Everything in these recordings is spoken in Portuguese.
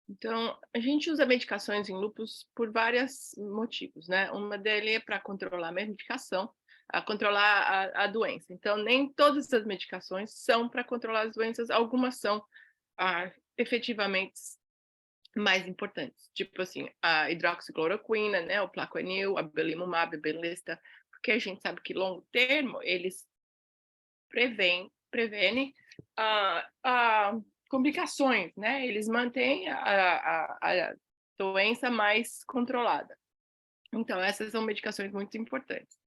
Então, a gente usa medicações em lúpus por vários motivos, né? Uma deles é para controlar a medicação, a controlar a doença. Então, nem todas as medicações são para controlar as doenças, algumas são efetivamente mais importantes, tipo assim, a hidroxicloroquina, né, o Plaquenil, a belimumab, a Benlysta, porque a gente sabe que longo termo eles prevenem complicações, né? Eles mantêm a doença mais controlada. Então, essas são medicações muito importantes.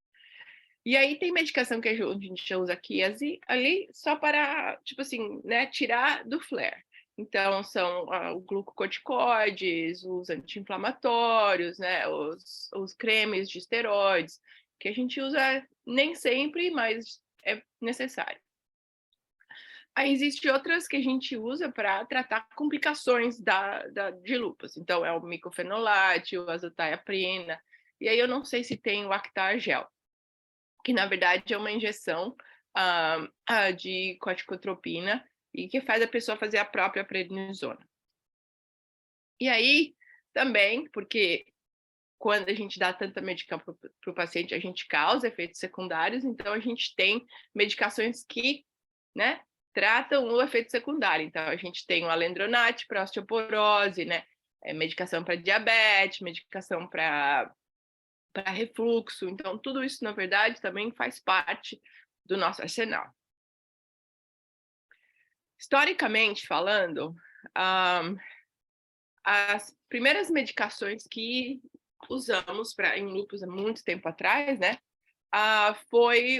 E aí tem medicação que a gente usa aqui ali só para, tipo assim, né, tirar do flare. Então, são os glucocorticoides, os anti-inflamatórios, né, os cremes de esteroides, que a gente usa nem sempre, mas é necessário. Aí existem outras que a gente usa para tratar complicações de lúpus. Então, é o micofenolate, o azotiaprina. E aí eu não sei se tem o Actar Gel, que na verdade é uma injeção de corticotropina e que faz a pessoa fazer a própria prednisona. E aí, também, porque quando a gente dá tanta medicação para o paciente, a gente causa efeitos secundários, então a gente tem medicações que, né, tratam o efeito secundário. Então, a gente tem o alendronate para osteoporose, né, medicação para diabetes, medicação para refluxo. Então, tudo isso, na verdade, também faz parte do nosso arsenal. Historicamente falando, as primeiras medicações que usamos em lúpus há muito tempo atrás, né, foi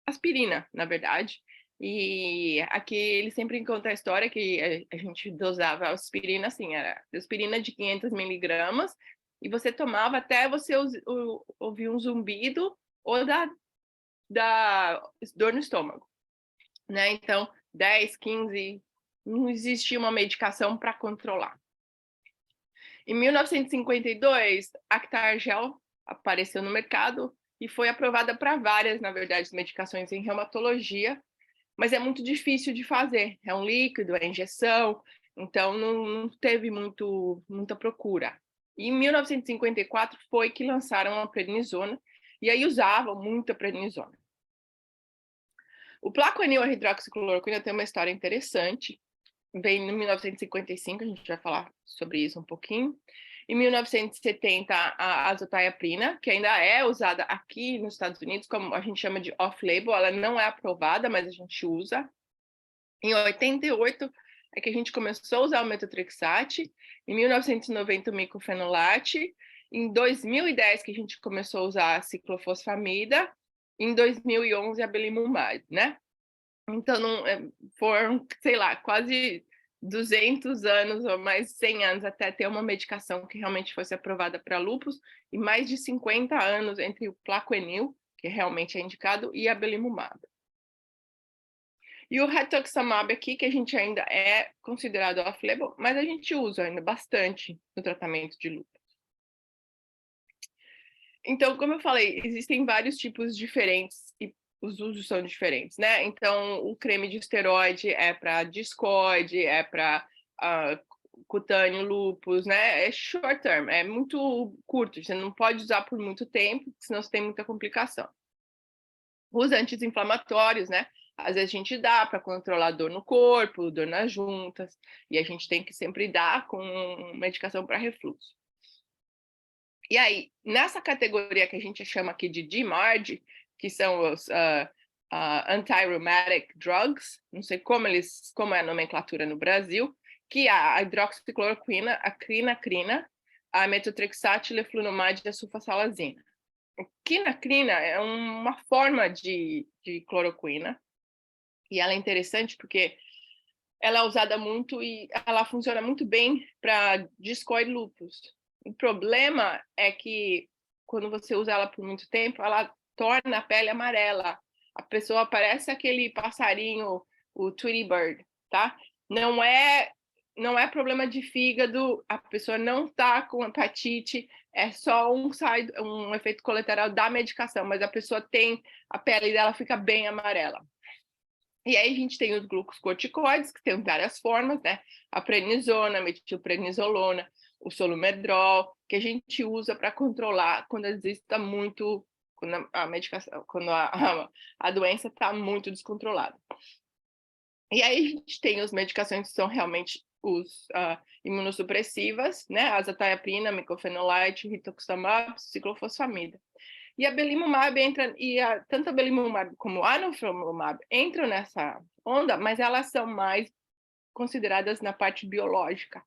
aspirina, na verdade. E aqui ele sempre conta a história que a gente dosava aspirina assim, era aspirina de 500 miligramas, e você tomava até você ouvir um zumbido ou da dor no estômago, né? Então, 10, 15, não existia uma medicação para controlar. Em 1952, Actar Gel apareceu no mercado e foi aprovada para várias, na verdade, medicações em reumatologia, mas é muito difícil de fazer. É um líquido, é injeção, então não teve muita procura. E em 1954 foi que lançaram a prednisona, e aí usavam muito a prednisona. O Plaquenil, a hidroxicloroquina, tem uma história interessante. Vem em 1955, a gente vai falar sobre isso um pouquinho. Em 1970, a azotiaprina, que ainda é usada aqui nos Estados Unidos, como a gente chama de off-label, ela não é aprovada, mas a gente usa. Em 88 é que a gente começou a usar o metotrexate, em 1990 o micofenolate, em 2010 que a gente começou a usar a ciclofosfamida, em 2011 a belimumab, né? Então, foram, sei lá, quase 200 anos ou mais 100 anos até ter uma medicação que realmente fosse aprovada para lúpus, e mais de 50 anos entre o Plaquenil, que realmente é indicado, e a belimumab. E o rituximab aqui, que a gente ainda é considerado off-label, mas a gente usa ainda bastante no tratamento de lúpus. Então, como eu falei, existem vários tipos diferentes e os usos são diferentes, né? Então, o creme de esteroide é para discoide, é para cutâneo lúpus, né? É short term, é muito curto, você não pode usar por muito tempo, senão você tem muita complicação. Os anti-inflamatórios, né? Às vezes a gente dá para controlar dor no corpo, dor nas juntas, e a gente tem que sempre dar com medicação para refluxo. E aí, nessa categoria que a gente chama aqui de DMARD, que são os anti-rheumatic drugs, não sei como é a nomenclatura no Brasil, que a hidroxicloroquina, a crinacrina, a metotrexate, leflunomide e a sulfasalazina. A quinacrina é uma forma de cloroquina, e ela é interessante porque ela é usada muito e ela funciona muito bem para discoide lúpus. O problema é que quando você usa ela por muito tempo, ela torna a pele amarela. A pessoa parece aquele passarinho, o Tweety Bird, tá? Não é problema de fígado, a pessoa não tá com hepatite, é só um efeito colateral da medicação, mas a pessoa a pele dela fica bem amarela. E aí a gente tem os glucocorticoides, que tem várias formas, né? A prednisona, a metilprednisolona, o solumedrol, que a gente usa para controlar quando existe muito, quando a medicação, quando a doença está muito descontrolada. E aí a gente tem as medicações que são realmente os imunossupressivas, né? Azathioprina, mycophenolate, rituximab, ciclofosfamida. E a belimumab entra, tanto a belimumab como a anifrolumab entram nessa onda, mas elas são mais consideradas na parte biológica,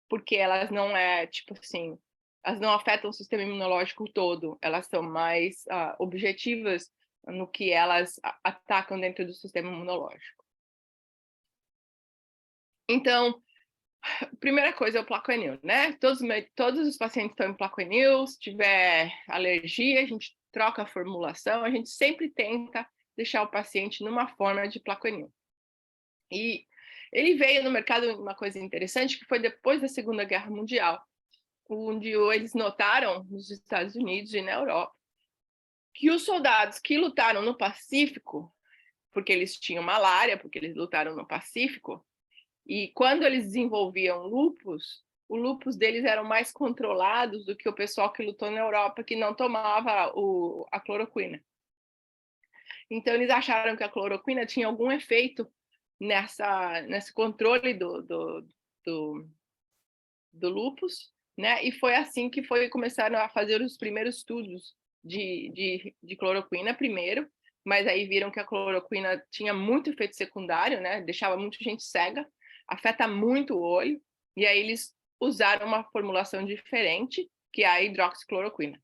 porque elas não tipo assim, elas não afetam o sistema imunológico todo, elas são mais objetivas no que elas atacam dentro do sistema imunológico. Então, a primeira coisa é o Plaquenil, né? Todos os pacientes estão em Plaquenil, se tiver alergia, a gente troca a formulação, a gente sempre tenta deixar o paciente numa forma de Plaquenil. E ele veio no mercado uma coisa interessante, que foi depois da Segunda Guerra Mundial, onde eles notaram nos Estados Unidos e na Europa que os soldados que lutaram no Pacífico, porque eles tinham malária, porque eles lutaram no Pacífico, e quando eles desenvolviam lúpus, o lúpus deles eram mais controlados do que o pessoal que lutou na Europa, que não tomava a cloroquina. Então, eles acharam que a cloroquina tinha algum efeito nesse controle do lúpus, né? E foi assim que começaram a fazer os primeiros estudos de cloroquina primeiro, mas aí viram que a cloroquina tinha muito efeito secundário, né? Deixava muita gente cega, afeta muito o olho, e aí eles usaram uma formulação diferente, que é a hidroxicloroquina.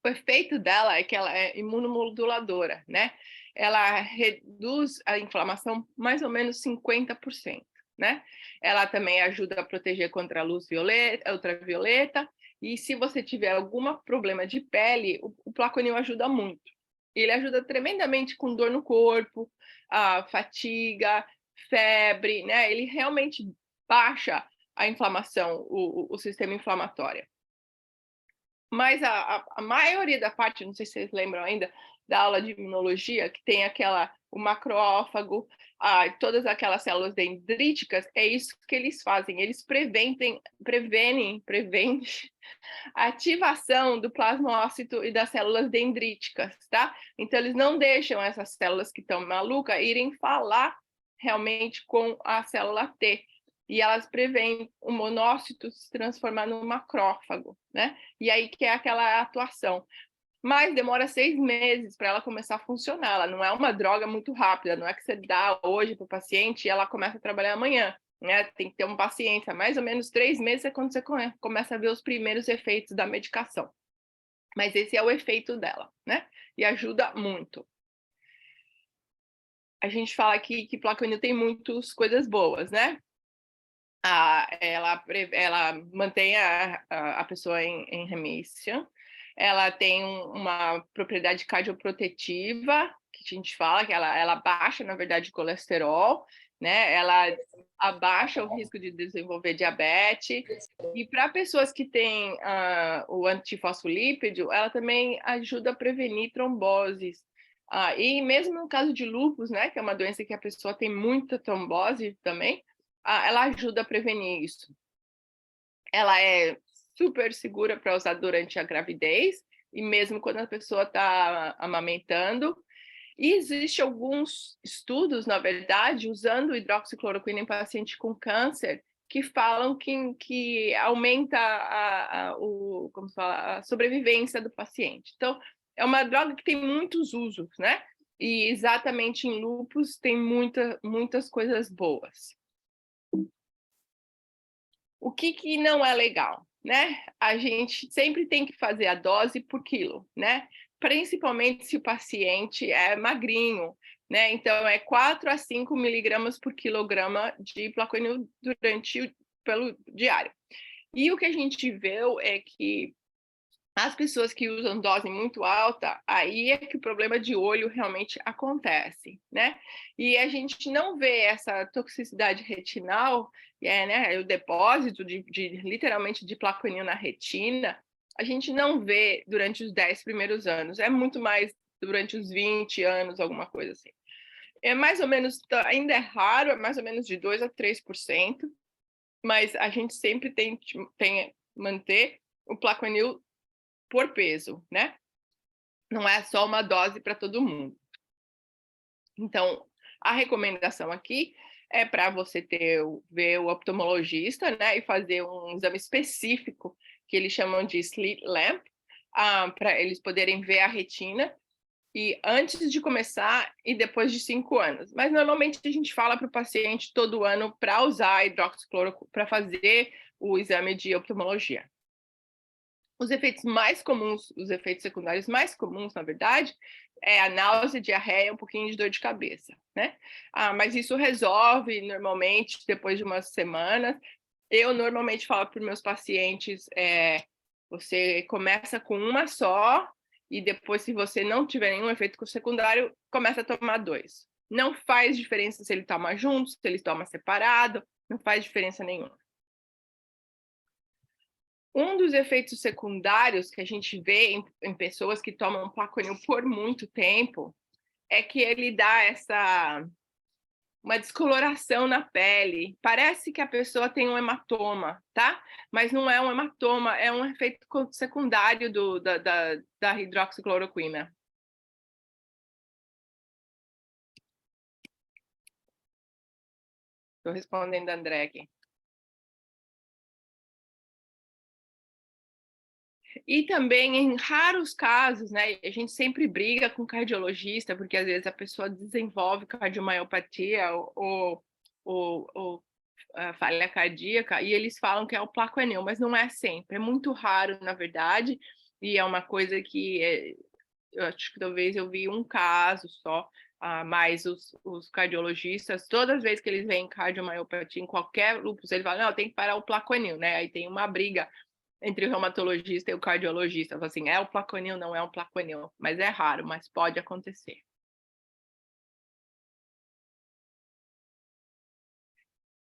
O efeito dela é que ela é imunomoduladora, né? Ela reduz a inflamação mais ou menos 50%, né? Ela também ajuda a proteger contra a luz ultravioleta, e se você tiver algum problema de pele, o Plaquenil ajuda muito. Ele ajuda tremendamente com dor no corpo, fatiga, febre, né? Ele realmente baixa a inflamação, o sistema inflamatório. Mas a maioria da parte, não sei se vocês lembram ainda, da aula de imunologia, que tem o macrófago, todas aquelas células dendríticas, é isso que eles fazem. Eles prevenem a ativação do plasmócito e das células dendríticas, tá? Então, eles não deixam essas células que estão malucas irem falar realmente com a célula T. E elas preveem o monócito se transformar no macrófago, né? E aí que é aquela atuação. Mas demora 6 meses para ela começar a funcionar. Ela não é uma droga muito rápida, não é que você dá hoje para o paciente e ela começa a trabalhar amanhã, né? Tem que ter uma paciência. Mais ou menos 3 meses é quando você começa a ver os primeiros efeitos da medicação. Mas esse é o efeito dela, né? E ajuda muito. A gente fala aqui que Plaquenil tem muitas coisas boas, né? Ela mantém a pessoa em remissão, ela tem uma propriedade cardioprotetiva, que a gente fala, que ela baixa, na verdade, o colesterol, né? Ela abaixa o risco de desenvolver diabetes, e para pessoas que têm o antifosfolípido, ela também ajuda a prevenir tromboses. E mesmo no caso de lúpus, né, que é uma doença que a pessoa tem muita trombose também, ela ajuda a prevenir isso. Ela é super segura para usar durante a gravidez e mesmo quando a pessoa está amamentando. E existem alguns estudos, na verdade, usando hidroxicloroquina em paciente com câncer, que falam que aumenta como se fala, a sobrevivência do paciente. Então, é uma droga que tem muitos usos, né? E exatamente em lúpus tem muitas coisas boas. O que não é legal, né? A gente sempre tem que fazer a dose por quilo, né? Principalmente se o paciente é magrinho, né? Então, é 4 a 5 miligramas por quilograma de Plaquenil pelo diário. E o que a gente viu é que as pessoas que usam dose muito alta, aí é que o problema de olho realmente acontece, né? E a gente não vê essa toxicidade retinal, né, o depósito literalmente de Plaquenil na retina, a gente não vê durante os 10 primeiros anos, é muito mais durante os 20 anos, alguma coisa assim. É mais ou menos, ainda é raro, é mais ou menos de 2 a 3%, mas a gente sempre tem manter o Plaquenil por peso, né? Não é só uma dose para todo mundo. Então, a recomendação aqui é para você ver o oftalmologista, né, e fazer um exame específico que eles chamam de slit lamp, para eles poderem ver a retina, e antes de começar e depois de 5 anos. Mas normalmente a gente fala para o paciente todo ano para usar hidroxicloroquina, para fazer o exame de oftalmologia. Os efeitos mais comuns, os efeitos secundários mais comuns, na verdade, é a náusea, diarreia, um pouquinho de dor de cabeça, né? Mas isso resolve normalmente depois de umas semanas. Eu normalmente falo para os meus pacientes, você começa com uma só e depois, se você não tiver nenhum efeito secundário, começa a tomar 2. Não faz diferença se ele toma junto, se ele toma separado, não faz diferença nenhuma. Um dos efeitos secundários que a gente vê em pessoas que tomam Plaquenil por muito tempo é que ele dá uma descoloração na pele. Parece que a pessoa tem um hematoma, tá? Mas não é um hematoma, é um efeito secundário da hidroxicloroquina. Estou respondendo a André aqui. E também, em raros casos, né, a gente sempre briga com o cardiologista, porque às vezes a pessoa desenvolve cardiomiopatia ou falha cardíaca, e eles falam que é o Plaquenil, mas não é sempre, é muito raro, na verdade, e é uma coisa que eu acho que talvez eu vi um caso só, mas os cardiologistas, todas as vezes que eles veem cardiomiopatia em qualquer lúpus, eles falam, não, tem que parar o Plaquenil, né? Aí tem uma briga entre o reumatologista e o cardiologista, assim, é o Plaquenil, não é o Plaquenil, mas é raro, mas pode acontecer.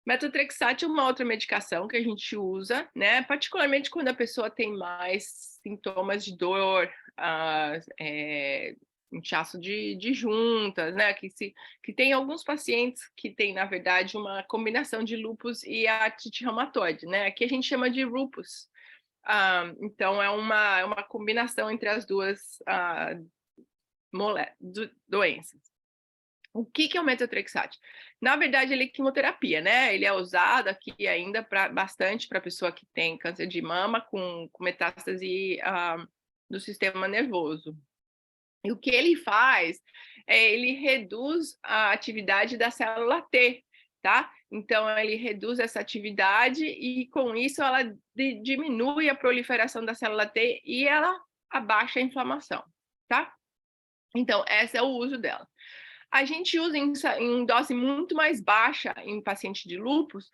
Metotrexate é uma outra medicação que a gente usa, né? Particularmente quando a pessoa tem mais sintomas de dor, inchaço de juntas, né? Que tem alguns pacientes que têm, na verdade, uma combinação de lúpus e artrite reumatoide, né? Que a gente chama de lúpus. Então, é uma combinação entre as duas doenças. O que é o metotrexate? Na verdade, ele é quimioterapia, né? Ele é usado aqui ainda bastante para pessoa que tem câncer de mama com metástase do sistema nervoso. E o que ele faz ele reduz a atividade da célula T, tá? Então, ele reduz essa atividade e, com isso, ela diminui a proliferação da célula T e ela abaixa a inflamação, tá? Então, esse é o uso dela. A gente usa em dose muito mais baixa em paciente de lúpus,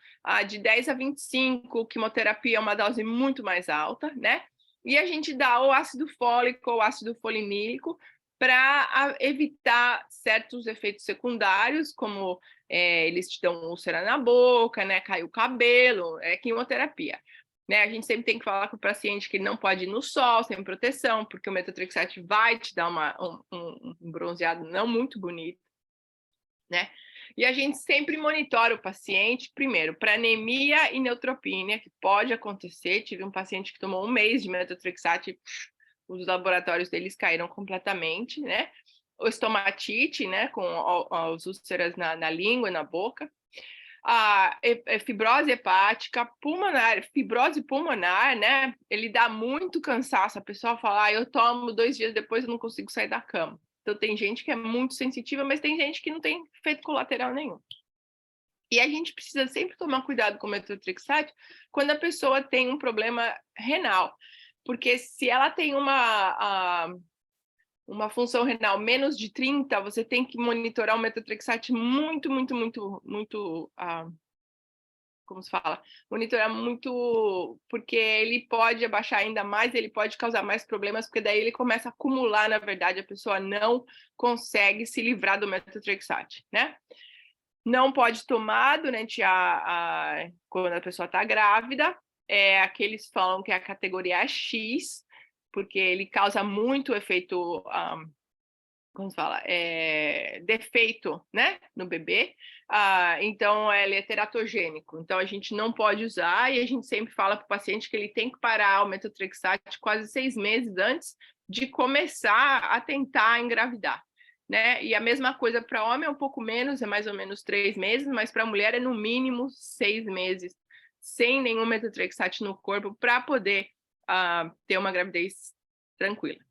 de 10 a 25, quimioterapia é uma dose muito mais alta, né? E a gente dá o ácido fólico ou ácido folinílico para evitar certos efeitos secundários, como eles te dão úlcera na boca, né? Cai o cabelo, é quimioterapia. Né? A gente sempre tem que falar com o paciente que ele não pode ir no sol sem proteção, porque o metotrexate vai te dar um bronzeado não muito bonito, né? E a gente sempre monitora o paciente, primeiro, para anemia e neutropenia, que pode acontecer. Tive um paciente que tomou 1 mês de metotrexate, os laboratórios deles caíram completamente, né? O estomatite, né, com as úlceras na língua e na boca. A fibrose hepática, pulmonar, fibrose pulmonar, né? Ele dá muito cansaço. A pessoa fala, eu tomo 2 dias depois eu não consigo sair da cama. Então, tem gente que é muito sensitiva, mas tem gente que não tem efeito colateral nenhum. E a gente precisa sempre tomar cuidado com o metotrexate quando a pessoa tem um problema renal. Porque se ela tem uma função renal menos de 30, você tem que monitorar o metotrexate muito, muito, muito, muito... como se fala, monitorar muito, porque ele pode abaixar ainda mais, ele pode causar mais problemas, porque daí ele começa a acumular, na verdade, a pessoa não consegue se livrar do metotrexate, né? Não pode tomar durante quando a pessoa está grávida, aqueles falam que a categoria é X, porque ele causa muito efeito como se fala, defeito, né, no bebê, então ele é teratogênico, então a gente não pode usar e a gente sempre fala para o paciente que ele tem que parar o metotrexate quase 6 meses antes de começar a tentar engravidar, né? E a mesma coisa para homem é um pouco menos, é mais ou menos 3 meses, mas para mulher é no mínimo 6 meses sem nenhum metotrexate no corpo para poder ter uma gravidez tranquila,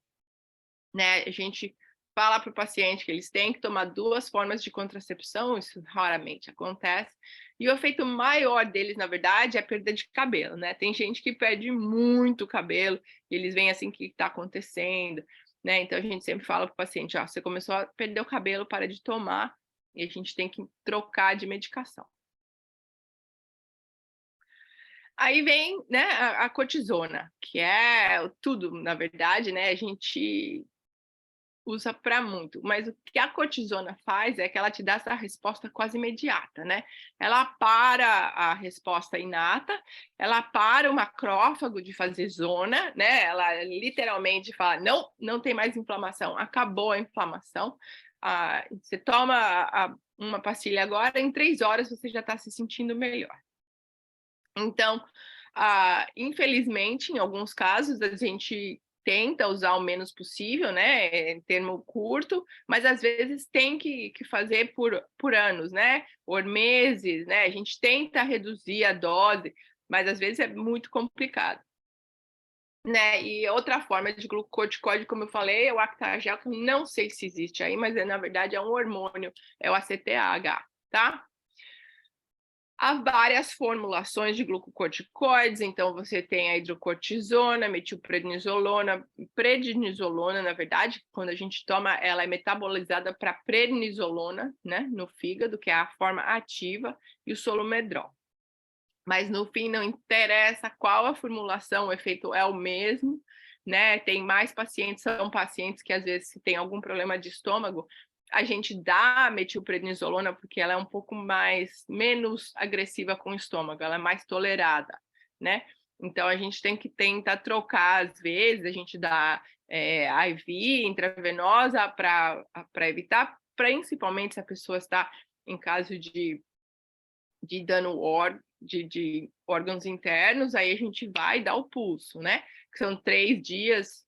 né? A gente fala para o paciente que eles têm que tomar 2 formas de contracepção, isso raramente acontece, e o efeito maior deles, na verdade, é a perda de cabelo, né? Tem gente que perde muito cabelo, e eles veem assim, o que está acontecendo, né? Então a gente sempre fala para o paciente, ó, você começou a perder o cabelo, para de tomar, e a gente tem que trocar de medicação. Aí vem, né, a cortisona, que é tudo, na verdade, né? A gente usa para muito, mas o que a cortisona faz é que ela te dá essa resposta quase imediata, né? Ela para a resposta inata, ela para o macrófago de fazer zona, né? Ela literalmente fala, não, não tem mais inflamação, acabou a inflamação. Você toma uma pastilha agora, em 3 horas você já está se sentindo melhor. Então, infelizmente, em alguns casos, a gente tenta usar o menos possível, né, em termo curto, mas às vezes tem que fazer por anos, né, por meses, né, a gente tenta reduzir a dose, mas às vezes é muito complicado. Né, e outra forma de glucocorticoide, como eu falei, é o Actargel, que eu não sei se existe aí, mas na verdade é um hormônio, é o ACTH, tá? Há várias formulações de glucocorticoides, então você tem a hidrocortisona, metilprednisolona, prednisolona, na verdade, quando a gente toma, ela é metabolizada para prednisolona, né, no fígado, que é a forma ativa, e o solumedrol. Mas no fim não interessa qual a formulação, o efeito é o mesmo, né? Tem mais pacientes, são pacientes que às vezes se tem algum problema de estômago, a gente dá a metilprednisolona porque ela é um pouco menos agressiva com o estômago, ela é mais tolerada, né? Então a gente tem que tentar trocar às vezes, a gente dá IV intravenosa para evitar, principalmente se a pessoa está em caso de dano de órgãos internos, aí a gente vai dar o pulso, né? Que são 3 dias,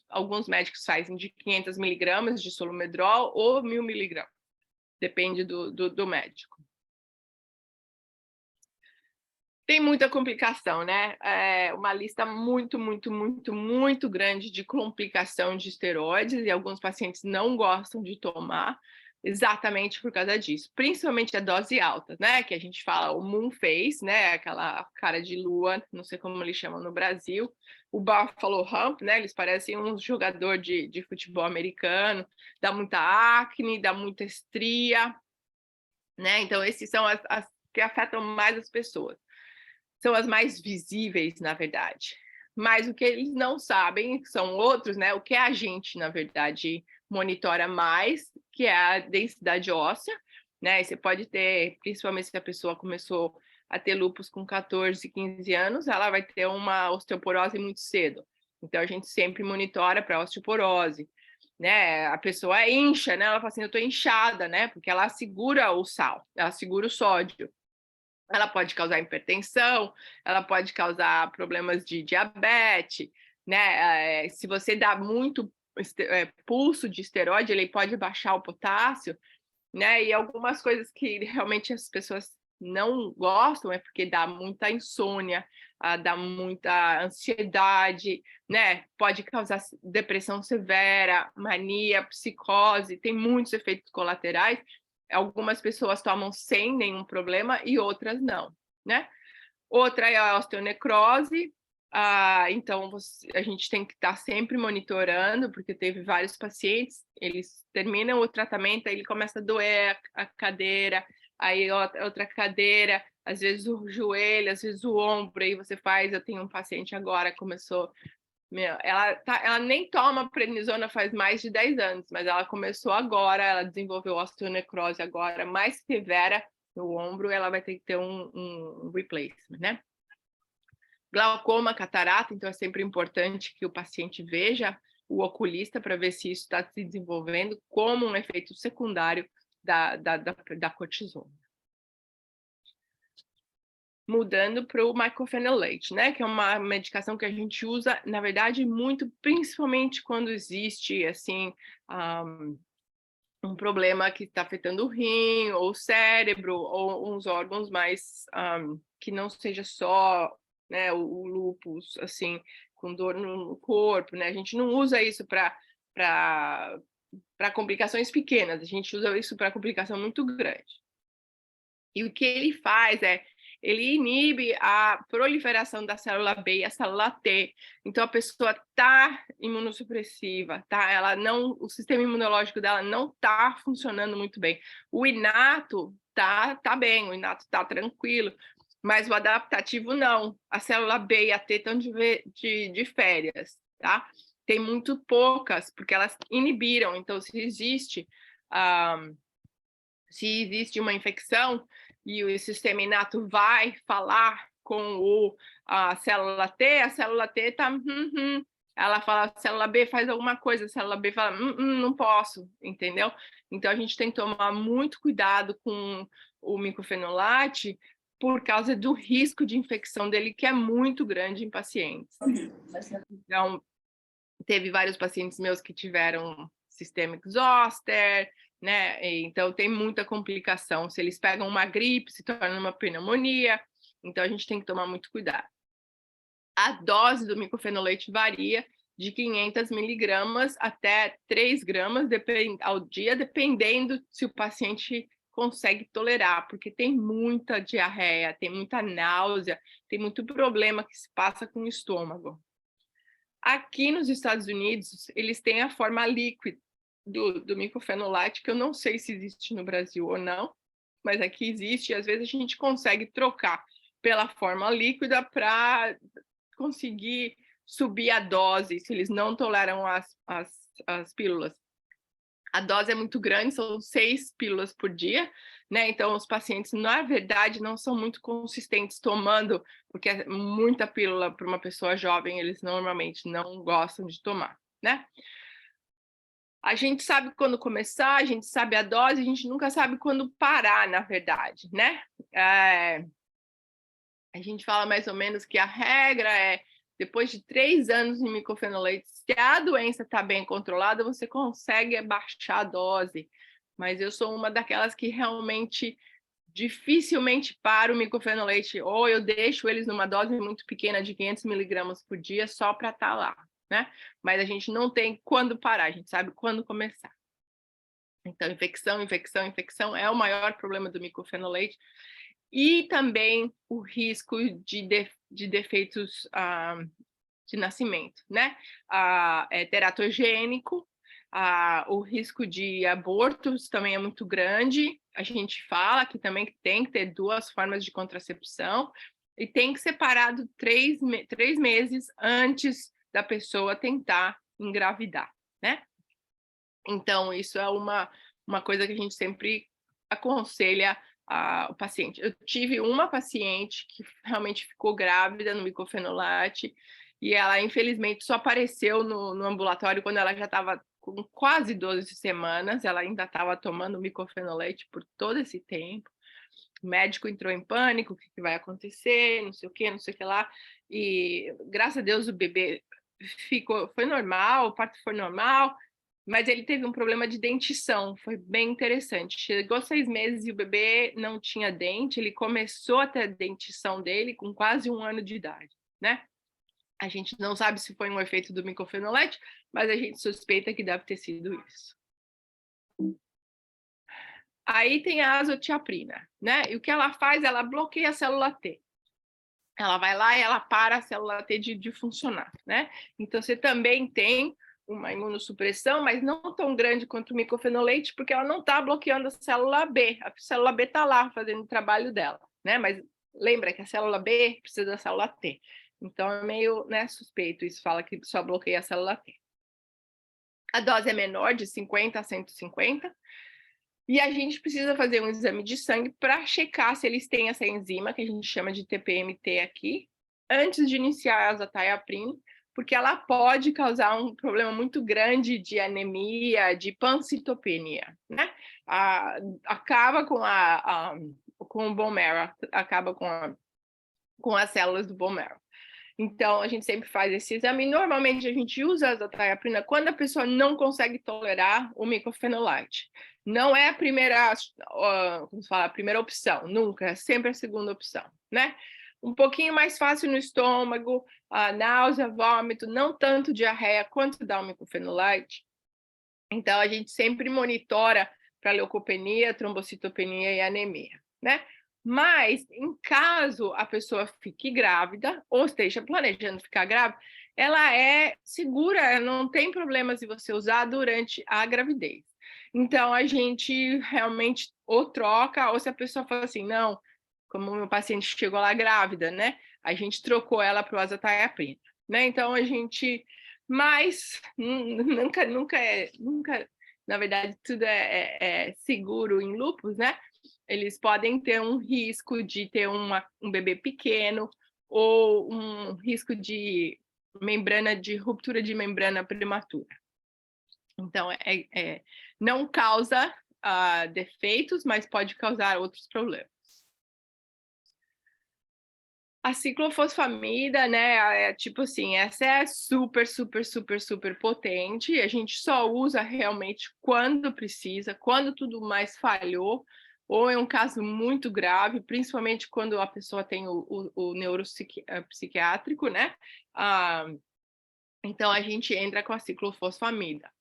alguns médicos fazem de 500 miligramas de solumedrol ou 1.000 miligramas, depende do médico. Tem muita complicação, né? É uma lista muito, muito, muito, muito grande de complicação de esteroides e alguns pacientes não gostam de tomar exatamente por causa disso, principalmente a dose alta, né? Que a gente fala o moon face, né? Aquela cara de lua, não sei como eles chamam no Brasil, o Buffalo Hump, né? Eles parecem um jogador de futebol americano, dá muita acne, dá muita estria, né? Então, esses são as que afetam mais as pessoas. São as mais visíveis, na verdade. Mas o que eles não sabem são outros, né? O que a gente, na verdade, monitora mais, que é a densidade óssea, né? E você pode ter, principalmente se a pessoa começou a ter lúpus com 14, 15 anos, ela vai ter uma osteoporose muito cedo. Então, a gente sempre monitora para osteoporose, né? A pessoa incha, né? Ela fala assim, eu estou inchada, né? Porque ela segura o sal, ela segura o sódio. Ela pode causar hipertensão, ela pode causar problemas de diabetes, né? Se você dá muito pulso de esteroide, ele pode baixar o potássio, né? E algumas coisas que realmente as pessoas não gostam é porque dá muita insônia, dá muita ansiedade, né? Pode causar depressão severa, mania, psicose, tem muitos efeitos colaterais. Algumas pessoas tomam sem nenhum problema e outras não, né? Outra é a osteonecrose, então a gente tem que estar sempre monitorando, porque teve vários pacientes, eles terminam o tratamento, aí ele começa a doer a cadeira, aí outra cadeira, às vezes o joelho, às vezes o ombro, aí você faz, eu tenho um paciente agora, começou, ela nem toma prednisona faz mais de 10 anos, mas ela começou agora, ela desenvolveu osteonecrose agora, mais severa no ombro, ela vai ter que ter um replacement, né? Glaucoma, catarata, então é sempre importante que o paciente veja o oculista para ver se isso está se desenvolvendo como um efeito secundário da cortisona. Mudando para o mycophenolate, né, que é uma medicação que a gente usa, na verdade, muito, principalmente quando existe, assim, um problema que está afetando o rim, ou o cérebro, ou uns órgãos mais, que não seja só, né, o lúpus, assim, com dor no corpo, né, a gente não usa isso para complicações pequenas, a gente usa isso para complicação muito grande. E o que ele faz ele inibe a proliferação da célula B e a célula T. Então a pessoa está imunossupressiva, tá? Ela não, o sistema imunológico dela não está funcionando muito bem. O inato tá bem, o inato está tranquilo, mas o adaptativo não. A célula B e a T estão de férias, tá? Tem muito poucas, porque elas inibiram. Então, se existe uma infecção e o sistema inato vai falar com a célula T está, ela fala, a célula B faz alguma coisa, a célula B fala, não posso, entendeu? Então, a gente tem que tomar muito cuidado com o micofenolate por causa do risco de infecção dele, que é muito grande em pacientes. Então, teve vários pacientes meus que tiveram systemic zoster, né? Então tem muita complicação. Se eles pegam uma gripe, se torna uma pneumonia. Então a gente tem que tomar muito cuidado. A dose do micofenolate varia de 500 miligramas até 3 gramas ao dia, dependendo se o paciente consegue tolerar, porque tem muita diarreia, tem muita náusea, tem muito problema que se passa com o estômago. Aqui nos Estados Unidos, eles têm a forma líquida do micofenolate, que eu não sei se existe no Brasil ou não, mas aqui existe, e às vezes a gente consegue trocar pela forma líquida para conseguir subir a dose, se eles não toleram as pílulas. A dose é muito grande, são 6 pílulas por dia, né? Então, os pacientes, na verdade, não são muito consistentes tomando, porque é muita pílula para uma pessoa jovem, eles normalmente não gostam de tomar, né? A gente sabe quando começar, a gente sabe a dose, a gente nunca sabe quando parar, na verdade, né? A gente fala mais ou menos que a regra é, depois de 3 anos de micofenolate, se a doença está bem controlada, você consegue baixar a dose. Mas eu sou uma daquelas que realmente dificilmente paro o micofenolate, ou eu deixo eles numa dose muito pequena de 500 miligramas por dia só para estar lá, né? Mas a gente não tem quando parar, a gente sabe quando começar. Então, infecção é o maior problema do micofenolate. E também o risco de defeitos de nascimento, né? É teratogênico, o risco de abortos também é muito grande. A gente fala que também tem que ter 2 formas de contracepção e tem que ser parado 3 meses antes da pessoa tentar engravidar, né? Então, isso é uma coisa que a gente sempre aconselha o paciente. Eu tive uma paciente que realmente ficou grávida no micofenolate e ela, infelizmente, só apareceu no ambulatório quando ela já estava com quase 12 semanas, ela ainda estava tomando micofenolate por todo esse tempo. O médico entrou em pânico, o que vai acontecer, não sei o que lá, e graças a Deus o bebê foi normal, o parto foi normal, mas ele teve um problema de dentição, foi bem interessante. Chegou 6 meses e o bebê não tinha dente, ele começou a ter a dentição dele com quase 1 ano de idade, né? A gente não sabe se foi um efeito do micofenolate, mas a gente suspeita que deve ter sido isso. Aí tem a azotiaprina, né? E o que ela faz? Ela bloqueia a célula T. Ela vai lá e ela para a célula T de funcionar, né? Então, você também tem uma imunossupressão, mas não tão grande quanto o micofenolate, porque ela não está bloqueando a célula B. A célula B está lá fazendo o trabalho dela, né? Mas lembra que a célula B precisa da célula T. Então, é meio, né, suspeito. Isso fala que só bloqueia a célula T. A dose é menor, de 50 a 150. E a gente precisa fazer um exame de sangue para checar se eles têm essa enzima, que a gente chama de TPMT aqui, antes de iniciar a azathioprina, porque ela pode causar um problema muito grande de anemia, de pancitopenia, né? Acaba com o bone marrow, acaba com as células do bone marrow. Então, a gente sempre faz esse exame. Normalmente, a gente usa a azathioprina quando a pessoa não consegue tolerar o mycophenolate. Não é a primeira, como se fala, a primeira opção, nunca. É sempre a segunda opção, né? Um pouquinho mais fácil no estômago, náusea, vômito, não tanto diarreia quanto dá o mycophenolate. Então, a gente sempre monitora para leucopenia, trombocitopenia e anemia, né? Mas, em caso a pessoa fique grávida, ou esteja planejando ficar grávida, ela é segura, não tem problema se você usar durante a gravidez. Então, a gente realmente ou troca, ou se a pessoa fala assim, não, como o meu paciente chegou lá grávida, né? A gente trocou ela para o azathioprina, né? Então, a gente... Mas nunca, na verdade, tudo é seguro em lúpus, né? Eles podem ter um risco de ter um bebê pequeno ou um risco de ruptura de membrana prematura. Então, não causa defeitos, mas pode causar outros problemas. A ciclofosfamida, né, tipo assim, essa é super, super, super, super potente, a gente só usa realmente quando precisa, quando tudo mais falhou, ou é um caso muito grave, principalmente quando a pessoa tem o neuropsiquiátrico, né? Então, a gente entra com a ciclofosfamida.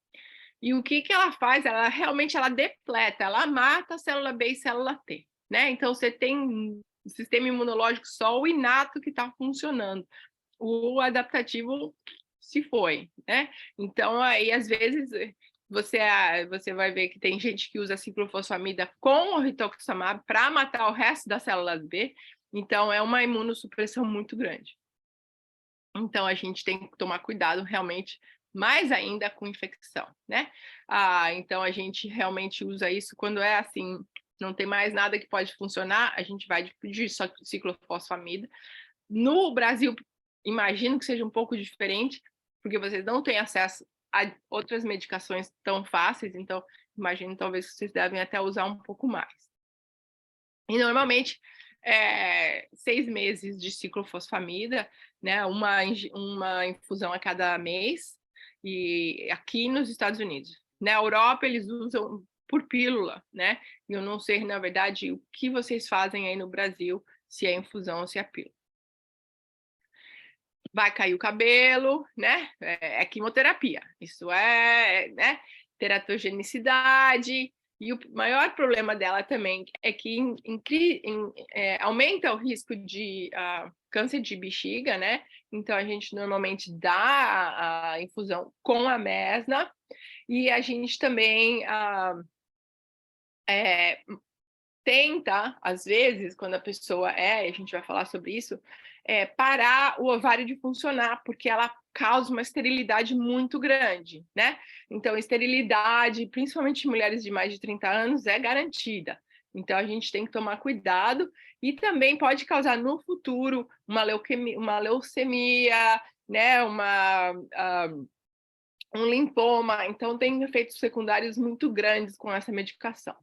E o que ela faz? Ela realmente depleta, ela mata a célula B e célula T, né? Então, você tem o sistema imunológico só o inato que está funcionando. O adaptativo se foi, né? Então, aí, às vezes, você vai ver que tem gente que usa ciclofosfamida com o rituximab para matar o resto das células B. Então, é uma imunossupressão muito grande. Então, a gente tem que tomar cuidado realmente, mais ainda com infecção, né? Então, a gente realmente usa isso quando é assim, não tem mais nada que pode funcionar, a gente vai de ciclofosfamida. No Brasil, imagino que seja um pouco diferente, porque vocês não têm acesso a outras medicações tão fáceis, então imagino talvez que vocês devem até usar um pouco mais. E normalmente 6 meses de ciclofosfamida, né? Uma infusão a cada mês, e aqui nos Estados Unidos. Na Europa, eles usam por pílula, né? E eu não sei, na verdade, o que vocês fazem aí no Brasil, se é infusão ou se é pílula. Vai cair o cabelo, né? É quimioterapia. Isso né? Teratogenicidade. E o maior problema dela também é que aumenta o risco de câncer de bexiga, né? Então, a gente normalmente dá a infusão com a mesna. E a gente também tenta, às vezes, quando a pessoa a gente vai falar sobre isso, parar o ovário de funcionar, porque ela causa uma esterilidade muito grande, né? Então, esterilidade, principalmente em mulheres de mais de 30 anos, é garantida. Então, a gente tem que tomar cuidado e também pode causar no futuro uma leucemia, né? Um linfoma. Então, tem efeitos secundários muito grandes com essa medicação.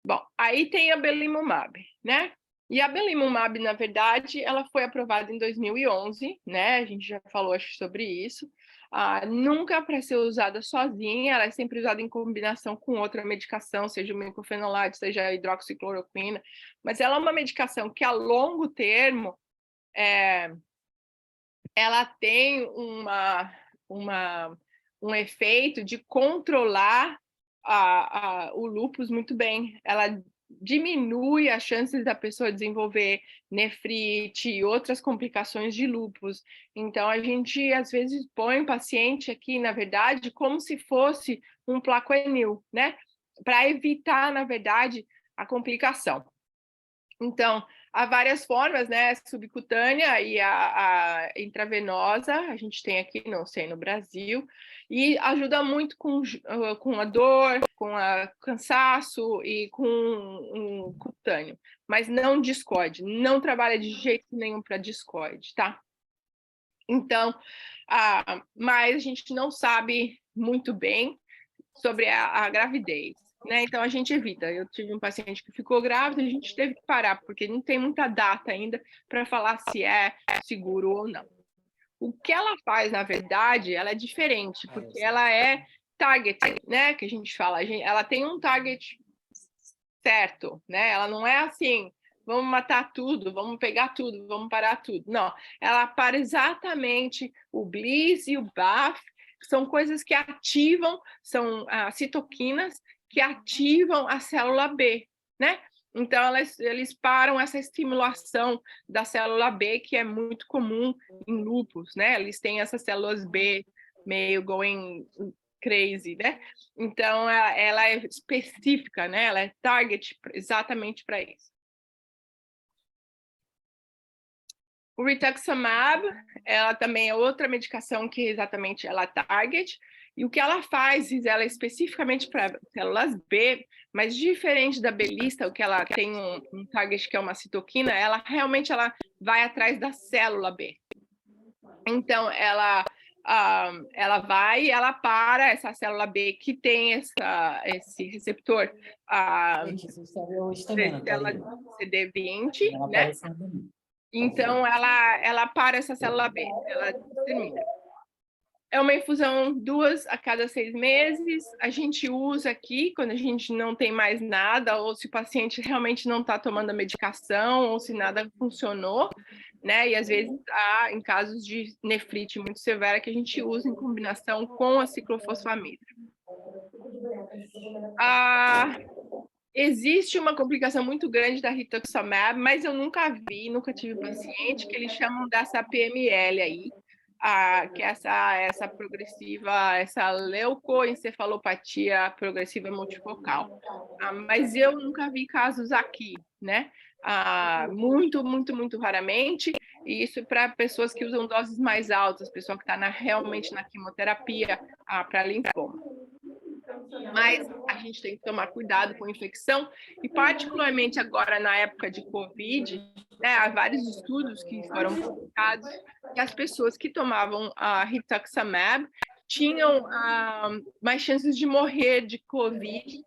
Bom, aí tem a belimumab, né? E a belimumab, na verdade, ela foi aprovada em 2011, né? A gente já falou, acho, sobre isso. Nunca para ser usada sozinha, ela é sempre usada em combinação com outra medicação, seja o mycophenolate, seja a hidroxicloroquina. Mas ela é uma medicação que, a longo termo, ela tem um efeito de controlar o lúpus muito bem. Ela diminui as chances da pessoa desenvolver nefrite e outras complicações de lúpus. Então, a gente, às vezes, põe o paciente aqui, na verdade, como se fosse um plaquenil, né? Para evitar, na verdade, a complicação. Então, há várias formas, né? Subcutânea e a intravenosa, a gente tem aqui, não sei, no Brasil. E ajuda muito com a dor, com o cansaço e com um cutâneo. Mas não discoide, não trabalha de jeito nenhum para discoide, tá? Então, mas a gente não sabe muito bem sobre a gravidez, né? Então a gente evita. Eu tive um paciente que ficou grávida, a gente teve que parar, porque não tem muita data ainda para falar se é seguro ou não. O que ela faz, na verdade, ela é diferente, porque ela é target, né? Que a gente fala, ela tem um target certo, né? Ela não é assim, vamos matar tudo, vamos pegar tudo, vamos parar tudo. Não, ela para exatamente o Bliss e o BAF, que são coisas que ativam, são citoquinas que ativam a célula B, né? Então, eles param essa estimulação da célula B, que é muito comum em lúpus, né? Eles têm essas células B meio going crazy, né? Então, ela é específica, né? Ela é target exatamente para isso. O rituximab, ela também é outra medicação que exatamente ela é target, e o que ela faz, ela é especificamente para células B, mas diferente da Belista, o que ela tem um target que é uma citoquina, ela realmente vai atrás da célula B. Então, ela vai e ela para essa célula B que tem esse receptor célula CD20, né? Então, ela para essa célula B, ela termina. É uma infusão 2 a cada 6 meses. A gente usa aqui quando a gente não tem mais nada, ou se o paciente realmente não está tomando a medicação, ou se nada funcionou, né? E às vezes há em casos de nefrite muito severa que a gente usa em combinação com a ciclofosfamida. Existe uma complicação muito grande da rituximab, mas eu nunca tive paciente que eles chamam dessa PML aí, que é essa progressiva, essa leucoencefalopatia progressiva multifocal. Mas eu nunca vi casos aqui, né? Muito, muito, muito raramente, e isso para pessoas que usam doses mais altas, pessoa que está realmente na quimioterapia para linfoma. Mas a gente tem que tomar cuidado com infecção, e particularmente agora na época de Covid, né, há vários estudos que foram publicados que as pessoas que tomavam a rituximab tinham mais chances de morrer de Covid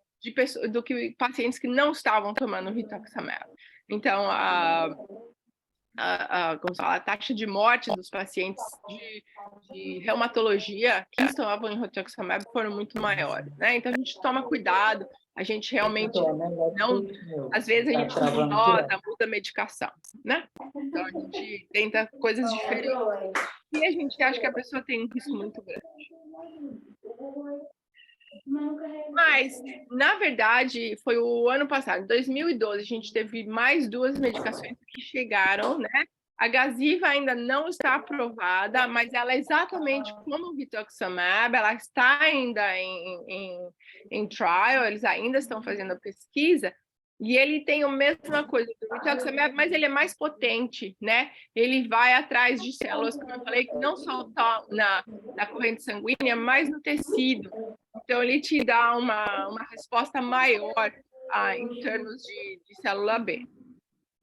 do que pacientes que não estavam tomando rituximab. Então, a taxa de morte dos pacientes de reumatologia que tomavam em rituximab foram muito maiores, né? Então a gente toma cuidado, a gente realmente não, às vezes a gente muda a medicação, né? Então a gente tenta coisas diferentes e a gente acha que a pessoa tem um risco muito grande. Mas, na verdade, foi o ano passado, em 2012, a gente teve mais 2 medicações que chegaram, né? A Gaziva ainda não está aprovada, mas ela é exatamente como o rituximab, ela está ainda em trial, eles ainda estão fazendo a pesquisa, e ele tem a mesma coisa do rituximab, mas ele é mais potente, né? Ele vai atrás de células, como eu falei, que não só estão na corrente sanguínea, mas no tecido. Então, ele te dá uma resposta maior em termos de célula B.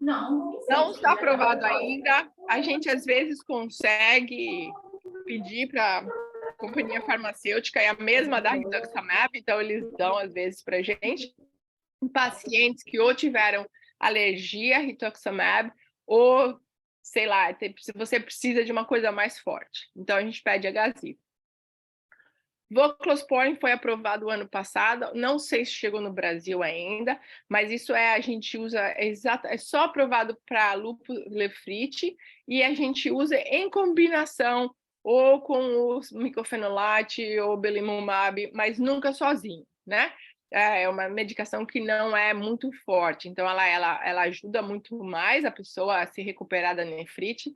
Não está aprovado ainda. A gente, às vezes, consegue pedir para a companhia farmacêutica, é a mesma da rituximab, então eles dão, às vezes, para a gente, em pacientes que ou tiveram alergia a rituximab, ou, sei lá, você precisa de uma coisa mais forte. Então, a gente pede a Gaziva. Voclosporin foi aprovado o ano passado, não sei se chegou no Brasil ainda, mas isso a gente usa, é só aprovado para lúpus nefrite, e a gente usa em combinação ou com o micofenolate ou belimumab, mas nunca sozinho, né? É uma medicação que não é muito forte, então ela ajuda muito mais a pessoa a se recuperar da nefrite,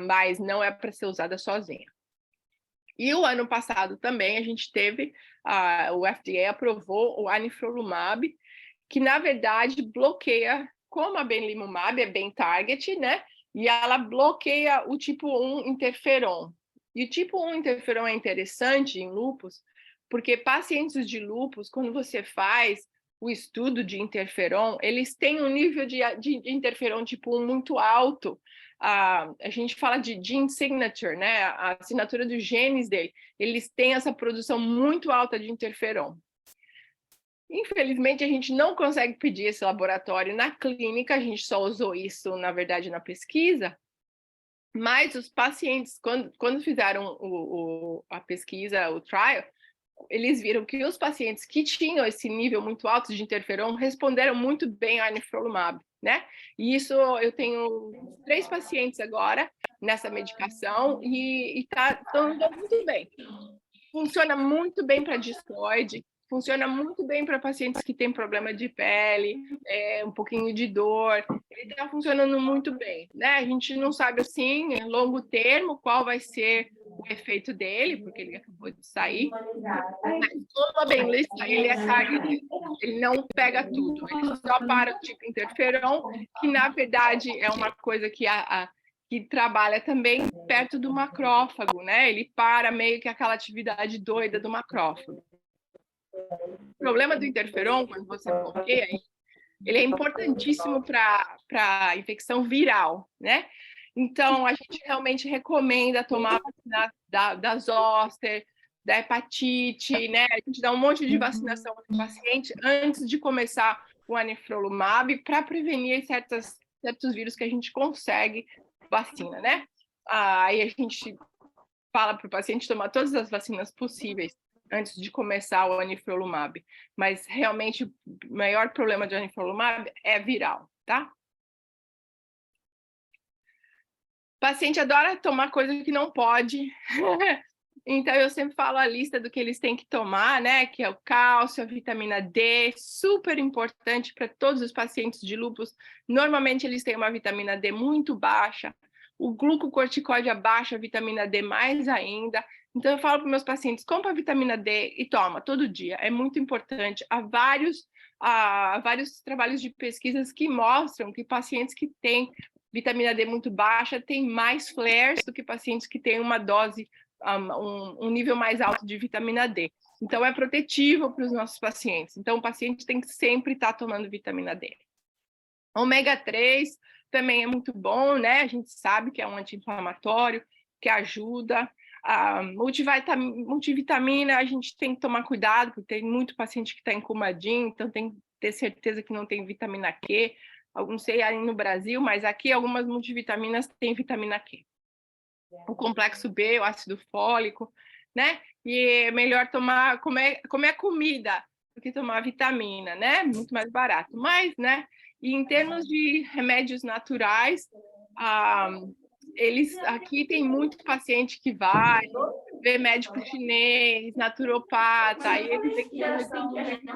mas não é para ser usada sozinha. E o ano passado também a gente teve, o FDA aprovou o anifrolumab, que na verdade bloqueia, como a belimumab é bem target, né? E ela bloqueia o tipo 1 interferon. E o tipo 1 interferon é interessante em lúpus, porque pacientes de lúpus, quando você faz o estudo de interferon, eles têm um nível de interferon tipo 1 muito alto. A gente fala de gene signature, né? A assinatura dos genes dele. Eles têm essa produção muito alta de interferon. Infelizmente, a gente não consegue pedir esse laboratório na clínica, a gente só usou isso, na verdade, na pesquisa, mas os pacientes, quando fizeram a pesquisa, o trial, eles viram que os pacientes que tinham esse nível muito alto de interferon responderam muito bem ao anifrolumab, né? E isso, eu tenho 3 pacientes agora nessa medicação e estão indo muito bem. Funciona muito bem para discoide, funciona muito bem para pacientes que têm problema de pele, um pouquinho de dor. Ele está funcionando muito bem, né? A gente não sabe, assim, em longo termo, qual vai ser o efeito dele, porque ele acabou de sair. Mas, como a Benlysta, ele é target, ele não pega tudo, ele só para o tipo interferon, que, na verdade, é uma coisa que que trabalha também perto do macrófago, né? Ele para meio que aquela atividade doida do macrófago. O problema do interferon, quando você bloqueia, ele é importantíssimo para infecção viral, né? Então, a gente realmente recomenda tomar a vacina da zoster, da hepatite, né? A gente dá um monte de vacinação para o paciente antes de começar o anifrolumab para prevenir certos vírus que a gente consegue vacina, né? Aí a gente fala para o paciente tomar todas as vacinas possíveis antes de começar o anifrolumab. Mas realmente o maior problema de anifrolumab é viral, tá? O paciente adora tomar coisa que não pode. Então, eu sempre falo a lista do que eles têm que tomar, né? Que é o cálcio, a vitamina D, super importante para todos os pacientes de lúpus. Normalmente, eles têm uma vitamina D muito baixa. O glucocorticóide abaixa a vitamina D mais ainda. Então, eu falo para meus pacientes, compra a vitamina D e toma todo dia. É muito importante. Há vários trabalhos de pesquisas que mostram que pacientes que têm vitamina D muito baixa têm mais flares do que pacientes que têm uma dose um nível mais alto de vitamina D. Então, é protetivo para os nossos pacientes. Então, o paciente tem que sempre estar tomando vitamina D. Ômega 3 também é muito bom, né? A gente sabe que é um anti-inflamatório, que ajuda. A multivitamina, a gente tem que tomar cuidado, porque tem muito paciente que está encumadinho, então tem que ter certeza que não tem vitamina Q. Eu não sei aí no Brasil, mas aqui algumas multivitaminas têm vitamina Q. O complexo B, o ácido fólico, né? E é melhor comer comida do que tomar vitamina, né? Muito mais barato. Mas, né? E em termos de remédios naturais, eles aqui tem muito paciente que vai ver médico chinês, naturopata, aí eles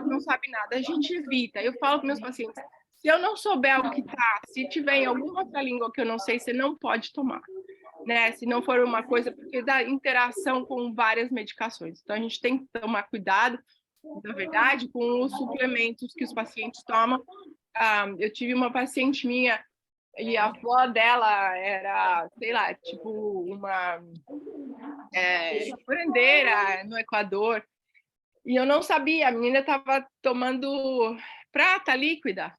não sabe nada, a gente evita. Eu falo para meus pacientes, se eu não souber o que tá, se tiver em alguma outra língua que eu não sei, você não pode tomar. Né, se não for uma coisa, porque dá interação com várias medicações. Então, a gente tem que tomar cuidado, na verdade, com os suplementos que os pacientes tomam. Eu tive uma paciente minha, e a avó dela era, sei lá, tipo uma curandeira no Equador, e eu não sabia, a menina estava tomando prata líquida,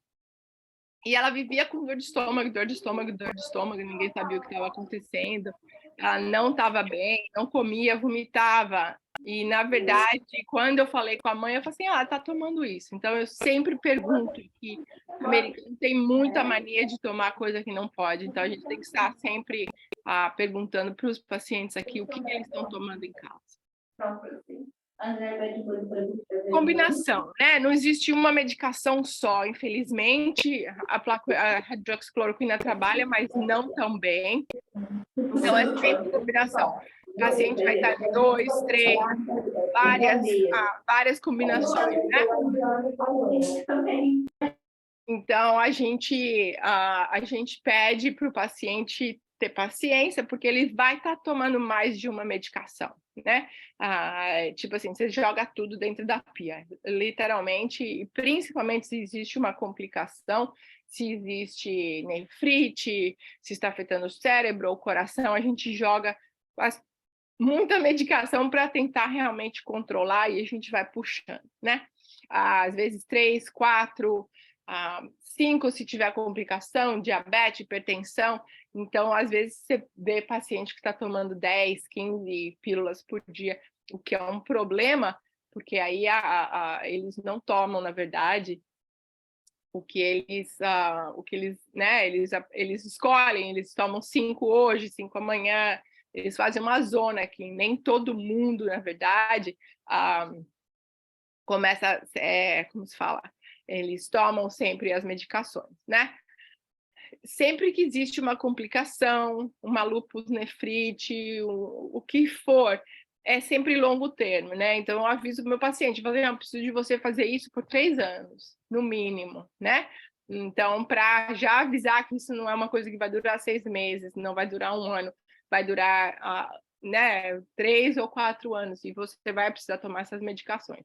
e ela vivia com dor de estômago, dor de estômago, dor de estômago, ninguém sabia o que estava acontecendo. Ela não estava bem, não comia, vomitava. E, na verdade, quando eu falei com a mãe, eu falei assim, ela está tomando isso. Então, eu sempre pergunto, que o americano tem muita mania de tomar coisa que não pode. Então, a gente tem que estar sempre perguntando para os pacientes aqui o que eles estão tomando em casa. Combinação, né? Não existe uma medicação só, infelizmente. A hidroxicloroquina trabalha, mas não tão bem. Então, é sempre combinação. O paciente vai estar 2, 3, várias combinações, né? Então, a gente pede para o paciente ter paciência, porque ele vai estar tomando mais de uma medicação, né? Tipo assim, você joga tudo dentro da pia, literalmente, e principalmente se existe uma complicação, se existe nefrite, se está afetando o cérebro ou o coração, a gente joga muita medicação para tentar realmente controlar e a gente vai puxando, né? Às vezes 3, 4, 5 se tiver complicação, diabetes, hipertensão. Então, às vezes, você vê paciente que está tomando 10, 15 pílulas por dia, o que é um problema, porque aí eles não tomam, na verdade, o que eles, né, eles escolhem, eles tomam 5 hoje, 5 amanhã, eles fazem uma zona que nem todo mundo, na verdade, começa, como se fala, eles tomam sempre as medicações, né? Sempre que existe uma complicação, uma lúpus nefrite, o que for, é sempre longo termo, né? Então, eu aviso o meu paciente, eu preciso de você fazer isso por 3 anos, no mínimo, né? Então, para já avisar que isso não é uma coisa que vai durar 6 meses, não vai durar 1 ano, vai durar, né, 3 ou 4 anos, e você vai precisar tomar essas medicações.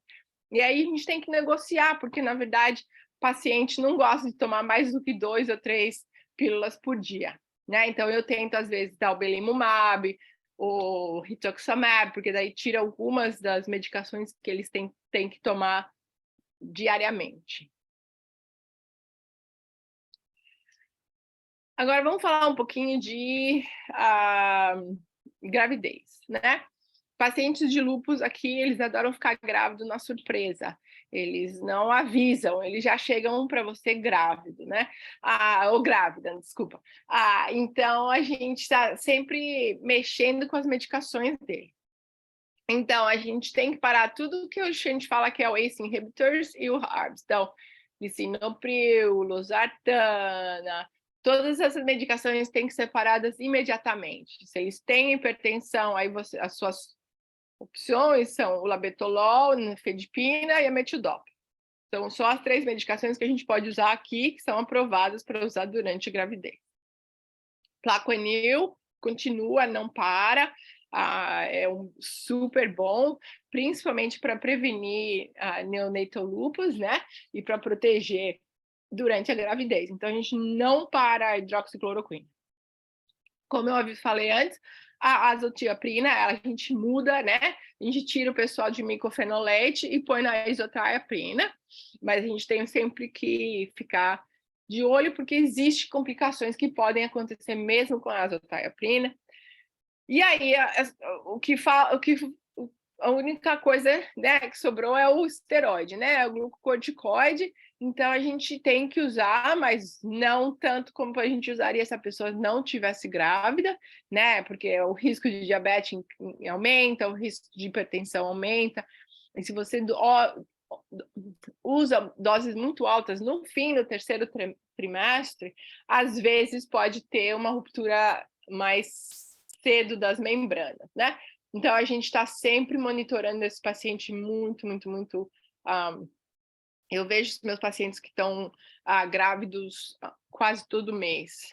E aí a gente tem que negociar, porque, na verdade, o paciente não gosta de tomar mais do que 2 ou 3 pílulas por dia, né? Então, eu tento, às vezes, dar o belimumab, o rituximab, porque daí tira algumas das medicações que eles têm que tomar diariamente. Agora, vamos falar um pouquinho de gravidez, né? Pacientes de lúpus aqui, eles adoram ficar grávidos na surpresa. Eles não avisam, eles já chegam para você grávido, né? Ou grávida, desculpa. Então, a gente está sempre mexendo com as medicações dele. Então, a gente tem que parar tudo que a gente fala que é o ACE inhibitors e o ARBs. Então, lisinopril, losartana, todas essas medicações têm que ser paradas imediatamente. Se eles têm hipertensão, aí as suas opções são o labetalol, nifedipina e a metildol. São só as 3 medicações que a gente pode usar aqui, que são aprovadas para usar durante a gravidez. Plaquenil continua, não para, é super bom, principalmente para prevenir neonatal lupus, né? E para proteger durante a gravidez. Então, a gente não para a hidroxicloroquina. Como eu falei antes, a azotiaprina, a gente muda, né? A gente tira o pessoal de micofenolate e põe na isotiaprina, mas a gente tem sempre que ficar de olho, porque existem complicações que podem acontecer mesmo com a azotiaprina. E aí, a única coisa, né, que sobrou é o esteroide, né? O glucocorticoide. Então, a gente tem que usar, mas não tanto como a gente usaria se a pessoa não tivesse grávida, né? Porque o risco de diabetes aumenta, o risco de hipertensão aumenta. E se você usa doses muito altas no fim do terceiro trimestre, às vezes pode ter uma ruptura mais cedo das membranas, né? Então, a gente está sempre monitorando esse paciente muito, muito, muito. Eu vejo os meus pacientes que estão grávidos quase todo mês.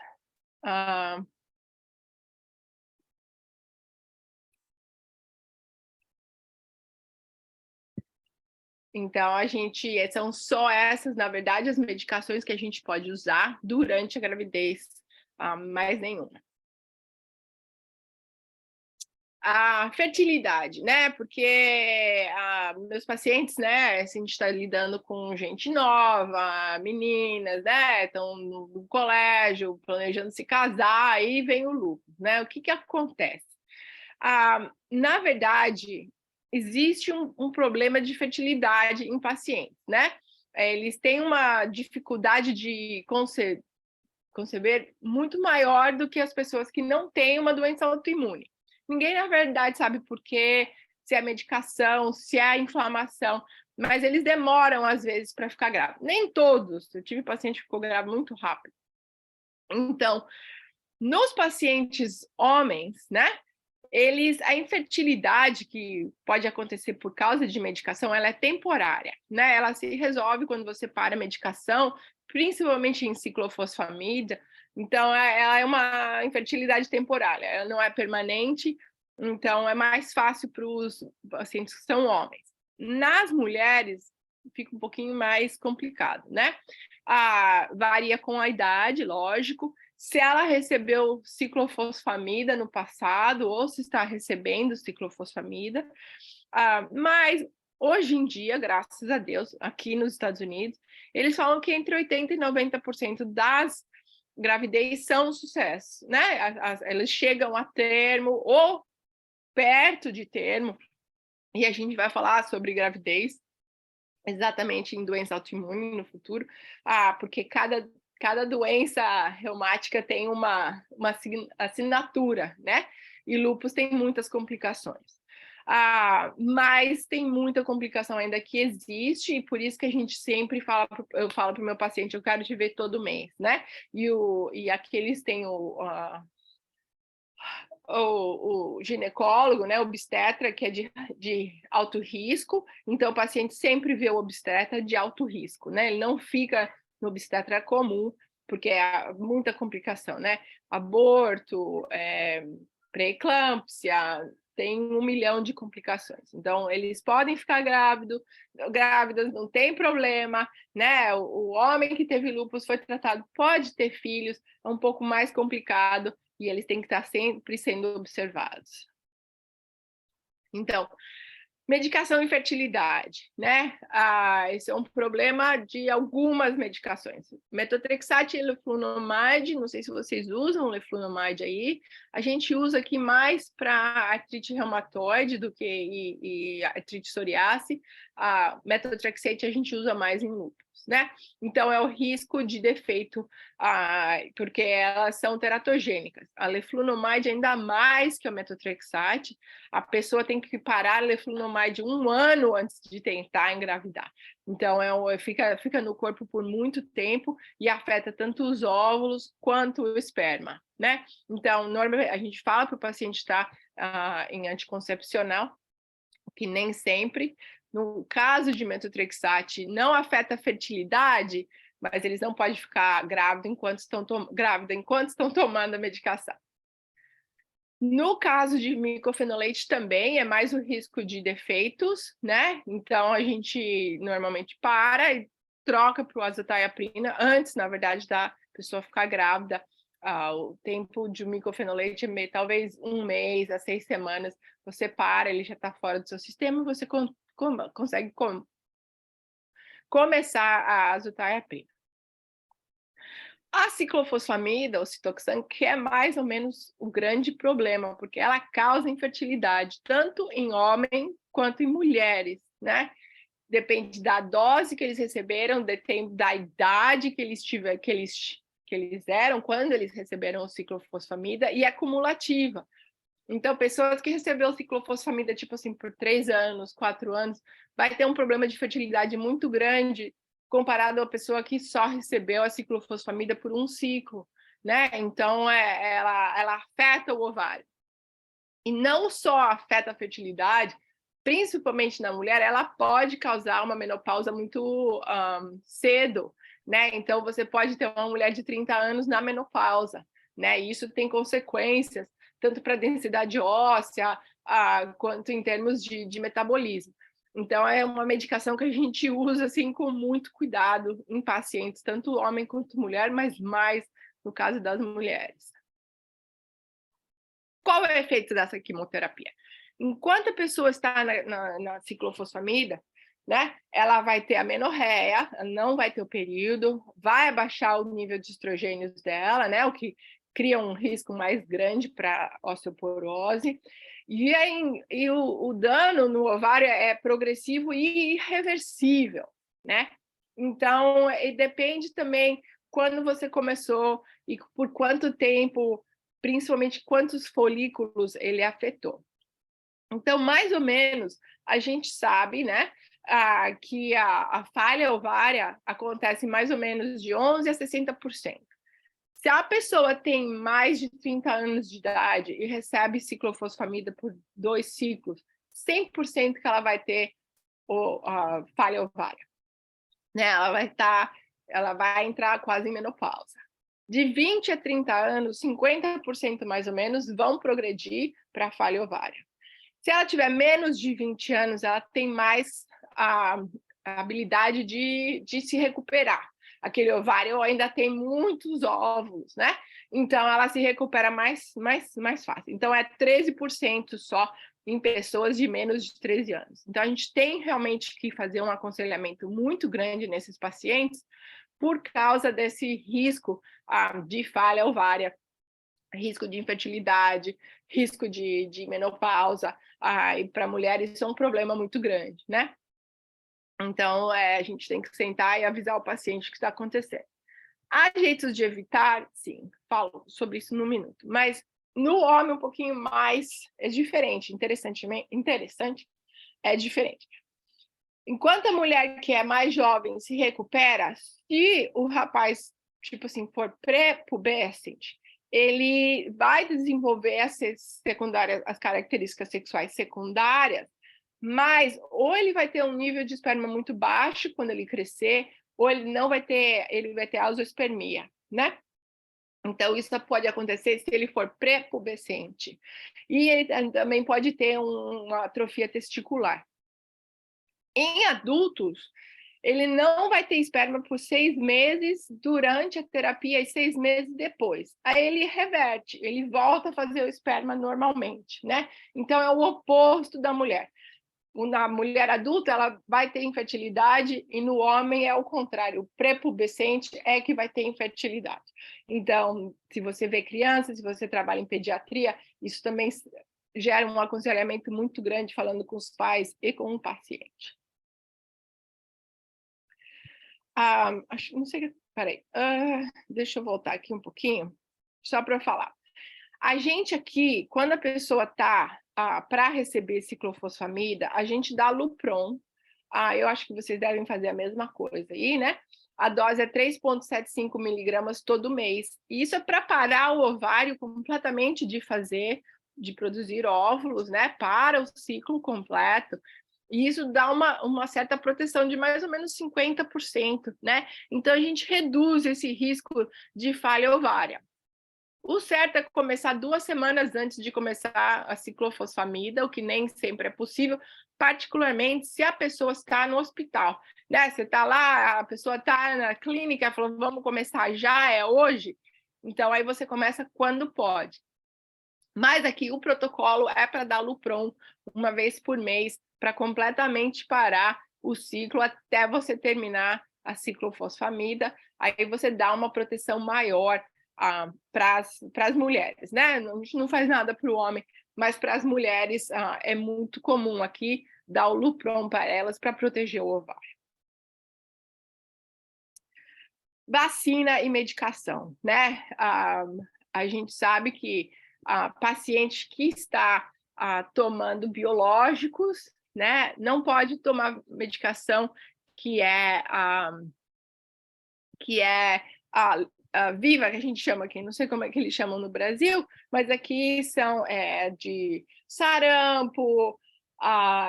Então, são só essas, na verdade, as medicações que a gente pode usar durante a gravidez, mais nenhuma. A fertilidade, né? Porque meus pacientes, né? A gente está lidando com gente nova, meninas, né? Estão no colégio, planejando se casar, aí vem o lúpus, né? O que acontece? Na verdade, existe um problema de fertilidade em pacientes, né? Eles têm uma dificuldade de conceber muito maior do que as pessoas que não têm uma doença autoimune. Ninguém, na verdade, sabe por quê, se é a medicação, se é a inflamação, mas eles demoram, às vezes, para ficar grávidos. Nem todos. Eu tive paciente que ficou grávido muito rápido. Então, nos pacientes homens, né, a infertilidade que pode acontecer por causa de medicação, ela é temporária, né? Ela se resolve quando você para a medicação, principalmente em ciclofosfamida. Então, ela é uma infertilidade temporária, ela não é permanente, então é mais fácil para os pacientes que são homens. Nas mulheres, fica um pouquinho mais complicado, né? Varia com a idade, lógico, se ela recebeu ciclofosfamida no passado ou se está recebendo ciclofosfamida. Mas hoje em dia, graças a Deus, aqui nos Estados Unidos, eles falam que entre 80% e 90% das gravidez são um sucesso, né? Elas chegam a termo ou perto de termo, e a gente vai falar sobre gravidez exatamente em doença autoimune no futuro, porque cada doença reumática tem uma assinatura, né? E lúpus tem muitas complicações. Mas tem muita complicação ainda que existe, e por isso que a gente sempre fala, eu falo para o meu paciente, eu quero te ver todo mês, né? E aqui eles têm o ginecólogo, né, o obstetra, que é de alto risco, então o paciente sempre vê o obstetra de alto risco, né? Ele não fica no obstetra comum, porque é muita complicação, né? Aborto, pré-eclâmpsia, tem 1 milhão de complicações. Então, eles podem ficar grávidas, não tem problema, né? O homem que teve lúpus foi tratado, pode ter filhos, é um pouco mais complicado, e eles têm que estar sempre sendo observados. Então, medicação e fertilidade, né? Esse é um problema de algumas medicações. Metotrexate e leflunomide, não sei se vocês usam leflunomide aí, a gente usa aqui mais para artrite reumatoide do que e artrite psoriácea. A metotrexate a gente usa mais em lúpus, né? Então, é o risco de defeito, porque elas são teratogênicas. A leflunomide ainda mais que o metotrexate, a pessoa tem que parar a leflunomide 1 ano antes de tentar engravidar. Então, fica no corpo por muito tempo e afeta tanto os óvulos quanto o esperma, né? Então, normalmente, a gente fala para o paciente estar em anticoncepcional, que nem sempre. No caso de metotrexate, não afeta a fertilidade, mas eles não podem ficar grávidos enquanto estão tomando a medicação. No caso de micofenolate também é mais o risco de defeitos, né? Então a gente normalmente para e troca para o azotiaprina antes, na verdade, da pessoa ficar grávida. O tempo de micofenolate é talvez 1 mês a 6 semanas. Você para, ele já está fora do seu sistema, você consegue começar a azotiaprina. A ciclofosfamida, ou citoxan, que é mais ou menos o grande problema, porque ela causa infertilidade, tanto em homens quanto em mulheres, né? Depende da dose que eles receberam, depende da idade que eles eram, quando eles receberam o ciclofosfamida, e é cumulativa. Então, pessoas que receberam ciclofosfamida, tipo assim, por 3 anos, 4 anos, vai ter um problema de fertilidade muito grande, comparado à pessoa que só recebeu a ciclofosfamida por 1 ciclo, né? Então, ela afeta o ovário. E não só afeta a fertilidade, principalmente na mulher, ela pode causar uma menopausa muito cedo, né? Então, você pode ter uma mulher de 30 anos na menopausa, né? E isso tem consequências, tanto para a densidade óssea, quanto em termos de metabolismo. Então, é uma medicação que a gente usa assim, com muito cuidado em pacientes, tanto homem quanto mulher, mas mais no caso das mulheres. Qual é o efeito dessa quimioterapia? Enquanto a pessoa está na ciclofosfamida, né, ela vai ter amenorreia, não vai ter o período, vai abaixar o nível de estrogênios dela, né, o que cria um risco mais grande para osteoporose. E o dano no ovário é progressivo e irreversível, né? Então, depende também quando você começou e por quanto tempo, principalmente quantos folículos ele afetou. Então, mais ou menos, a gente sabe, né, que a falha ovária acontece mais ou menos de 11% a 60%. Se a pessoa tem mais de 30 anos de idade e recebe ciclofosfamida por 2 ciclos, 100% que ela vai ter a falha ovária, né? Ela vai entrar quase em menopausa. De 20 a 30 anos, 50% mais ou menos vão progredir para a falha ovária. Se ela tiver menos de 20 anos, ela tem mais a habilidade de se recuperar. aquele ovário ainda tem muitos óvulos, né? Então, ela se recupera mais fácil. Então, é 13% só em pessoas de menos de 13 anos. Então, a gente tem realmente que fazer um aconselhamento muito grande nesses pacientes por causa desse risco de falha ovária, risco de infertilidade, risco de menopausa, e para mulheres isso é um problema muito grande, né? Então, a gente tem que sentar e avisar o paciente o que está acontecendo. Há jeitos de evitar? Sim, falo sobre isso num minuto. Mas no homem um pouquinho mais é diferente, interessante, é diferente. Enquanto a mulher que é mais jovem se recupera, se o rapaz, tipo assim, for pré-pubescente, ele vai desenvolver as características sexuais secundárias, mas ou ele vai ter um nível de esperma muito baixo quando ele crescer, ou ele vai ter azoospermia, né? Então, isso pode acontecer se ele for pré-pubescente. E ele também pode ter uma atrofia testicular. Em adultos, ele não vai ter esperma por 6 meses durante a terapia e 6 meses depois. Aí ele reverte, ele volta a fazer o esperma normalmente, né? Então, é o oposto da mulher. Na mulher adulta, ela vai ter infertilidade e no homem é o contrário. O pré-pubescente é que vai ter infertilidade. Então, se você vê criança, se você trabalha em pediatria, isso também gera um aconselhamento muito grande falando com os pais e com o paciente. Não sei, peraí, deixa eu voltar aqui um pouquinho, só para eu falar. A gente aqui, quando a pessoa está para receber ciclofosfamida, a gente dá Lupron. Eu acho que vocês devem fazer a mesma coisa aí, né? A dose é 3,75 miligramas todo mês. E isso é para parar o ovário completamente de produzir óvulos, né? Para o ciclo completo. E isso dá uma certa proteção de mais ou menos 50%, né? Então, a gente reduz esse risco de falha ovária. O certo é começar 2 semanas antes de começar a ciclofosfamida, o que nem sempre é possível, particularmente se a pessoa está no hospital, né? Você está lá, a pessoa está na clínica, falou, vamos começar já, é hoje? Então, aí você começa quando pode. Mas aqui o protocolo é para dar Lupron uma vez por mês, para completamente parar o ciclo até você terminar a ciclofosfamida. Aí você dá uma proteção maior para as mulheres, né? A gente não faz nada para o homem, mas para as mulheres é muito comum aqui dar o Lupron para elas para proteger o ovário. Vacina e medicação, né? A gente sabe que paciente que está tomando biológicos, né, não pode tomar medicação que é viva, que a gente chama aqui, não sei como é que eles chamam no Brasil, mas aqui são de sarampo,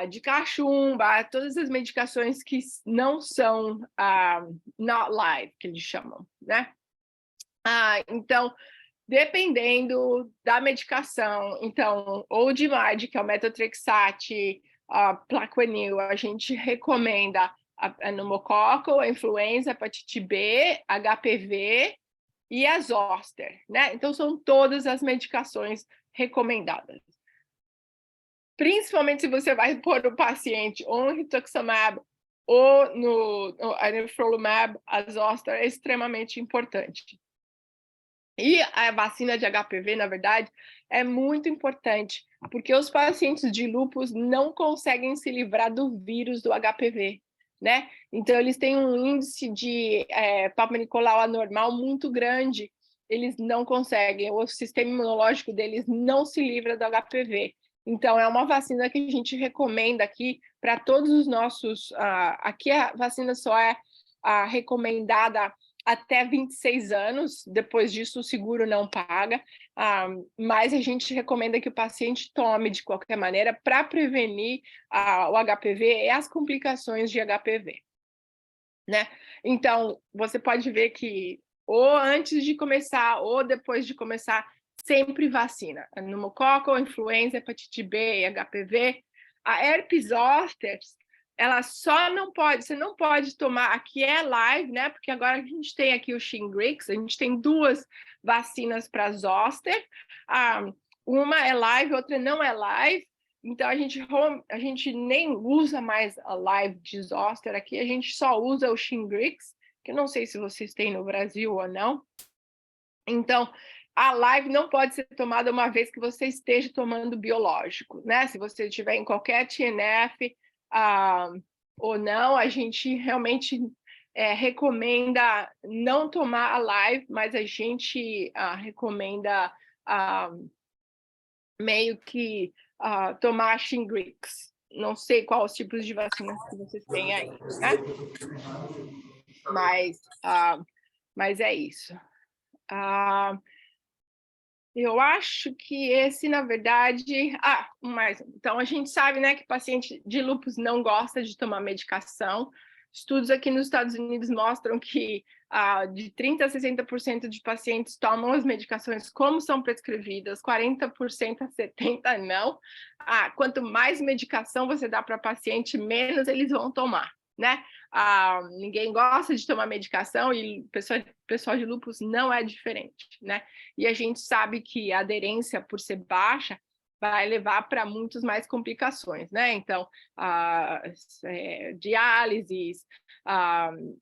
de cachumba, todas as medicações que não são not live, que eles chamam, né? Então, dependendo da medicação, então, ou de MAD, que é o metotrexate, Plaquenil, a gente recomenda a pneumococco, a influenza, a hepatite B, HPV e a zoster, né? Então, são todas as medicações recomendadas. Principalmente se você vai pôr o paciente ou no rituximab ou no anifrolumab, a zoster é extremamente importante. E a vacina de HPV, na verdade, é muito importante, porque os pacientes de lúpus não conseguem se livrar do vírus do HPV, né? Então, eles têm um índice de Papa Nicolau anormal muito grande, eles não conseguem, o sistema imunológico deles não se livra do HPV. Então, é uma vacina que a gente recomenda aqui para todos os nossos... aqui a vacina só é recomendada até 26 anos, depois disso o seguro não paga, mas a gente recomenda que o paciente tome de qualquer maneira para prevenir o HPV e as complicações de HPV, né? Então, você pode ver que ou antes de começar ou depois de começar, sempre vacina. Pneumococo, influenza, hepatite B e HPV. A herpes zoster ela só não pode, você não pode tomar, aqui é live, né? Porque agora a gente tem aqui o Shingrix, a gente tem 2 vacinas para zoster, uma é live, outra não é live, então a gente nem usa mais a live de zoster aqui, a gente só usa o Shingrix, que eu não sei se vocês têm no Brasil ou não. Então, a live não pode ser tomada uma vez que você esteja tomando biológico, né? Se você estiver em qualquer TNF ou não, a gente realmente recomenda não tomar a live, mas a gente recomenda meio que tomar a Shingrix. Não sei quais os tipos de vacinas que vocês têm aí, né? Mas é isso. Eu acho que esse, na verdade... mais. Então, a gente sabe, né, que paciente de lúpus não gosta de tomar medicação. Estudos aqui nos Estados Unidos mostram que de 30% a 60% de pacientes tomam as medicações como são prescrevidas, 40% a 70% não. Quanto mais medicação você dá para paciente, menos eles vão tomar, né? Ninguém gosta de tomar medicação e o pessoal de lúpus não é diferente, né? E a gente sabe que a aderência, por ser baixa, vai levar para muitas mais complicações, né? Então, diálises,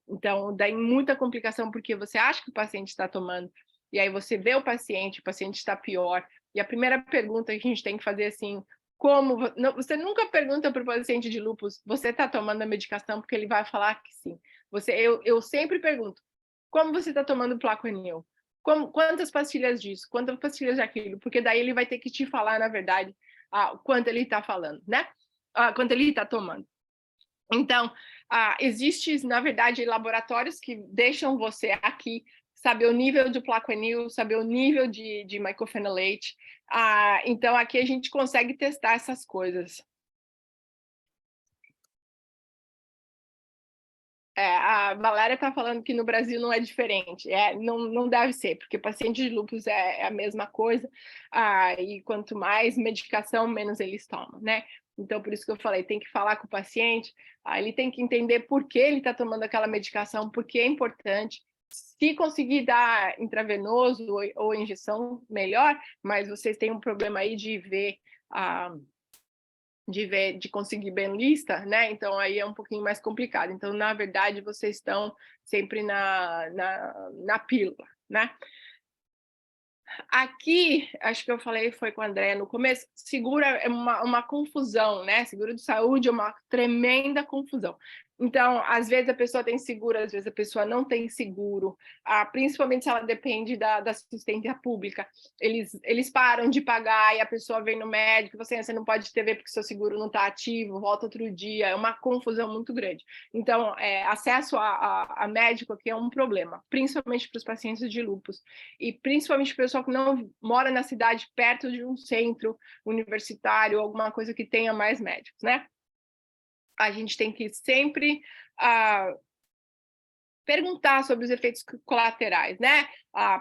então, daí muita complicação, porque você acha que o paciente está tomando, e aí você vê o paciente está pior, e a primeira pergunta que a gente tem que fazer assim, você nunca pergunta para o paciente de lúpus, você está tomando a medicação, porque ele vai falar que sim. Eu sempre pergunto, como você está tomando Plaquenil? Quantas pastilhas disso? Quantas pastilhas daquilo? Porque daí ele vai ter que te falar, na verdade, quanto ele está falando, né? Quanto ele está tomando. Então, existe, na verdade, laboratórios que deixam você aqui saber o nível de Plaquenil, saber o nível de mycophenolate. Então, aqui a gente consegue testar essas coisas. A Valéria está falando que no Brasil não é diferente. Não deve ser, porque paciente de lúpus é a mesma coisa, e quanto mais medicação, menos eles tomam, né? Então, por isso que eu falei, tem que falar com o paciente, ele tem que entender por que ele está tomando aquela medicação, por que é importante. Se conseguir dar intravenoso ou injeção, melhor, mas vocês têm um problema aí de ver de conseguir bem lista, né? Então aí é um pouquinho mais complicado. Então, na verdade, vocês estão sempre na pílula, né? Aqui, acho que eu falei, foi com a André no começo, seguro é uma confusão, né? Seguro de saúde é uma tremenda confusão. Então, às vezes a pessoa tem seguro, às vezes a pessoa não tem seguro, principalmente se ela depende da assistência pública. Eles param de pagar e a pessoa vem no médico, você não pode ver porque seu seguro não está ativo, volta outro dia, é uma confusão muito grande. Então, acesso a médico aqui é um problema, principalmente para os pacientes de lúpus, e principalmente o pessoal que não mora na cidade perto de um centro universitário, alguma coisa que tenha mais médicos, né? A gente tem que sempre perguntar sobre os efeitos colaterais, né?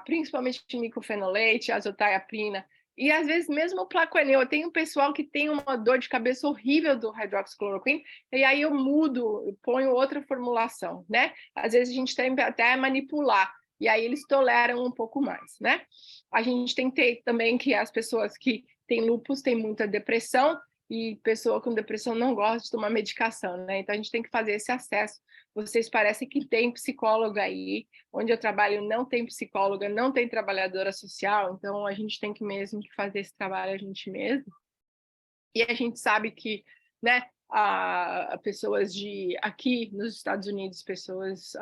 Principalmente micofenolate, azotiaprina, e às vezes mesmo o Plaquenil. Eu tenho um pessoal que tem uma dor de cabeça horrível do hidroxicloroquina, e aí eu mudo, eu ponho outra formulação, né? Às vezes a gente tem até manipular, e aí eles toleram um pouco mais, né? A gente tem que ter também que as pessoas que têm lúpus têm muita depressão, e pessoa com depressão não gosta de tomar medicação, né? Então a gente tem que fazer esse acesso. Vocês parecem que tem psicóloga aí, onde eu trabalho não tem psicóloga, não tem trabalhadora social, então a gente tem que mesmo fazer esse trabalho a gente mesmo. E a gente sabe que, né, pessoas aqui nos Estados Unidos, pessoas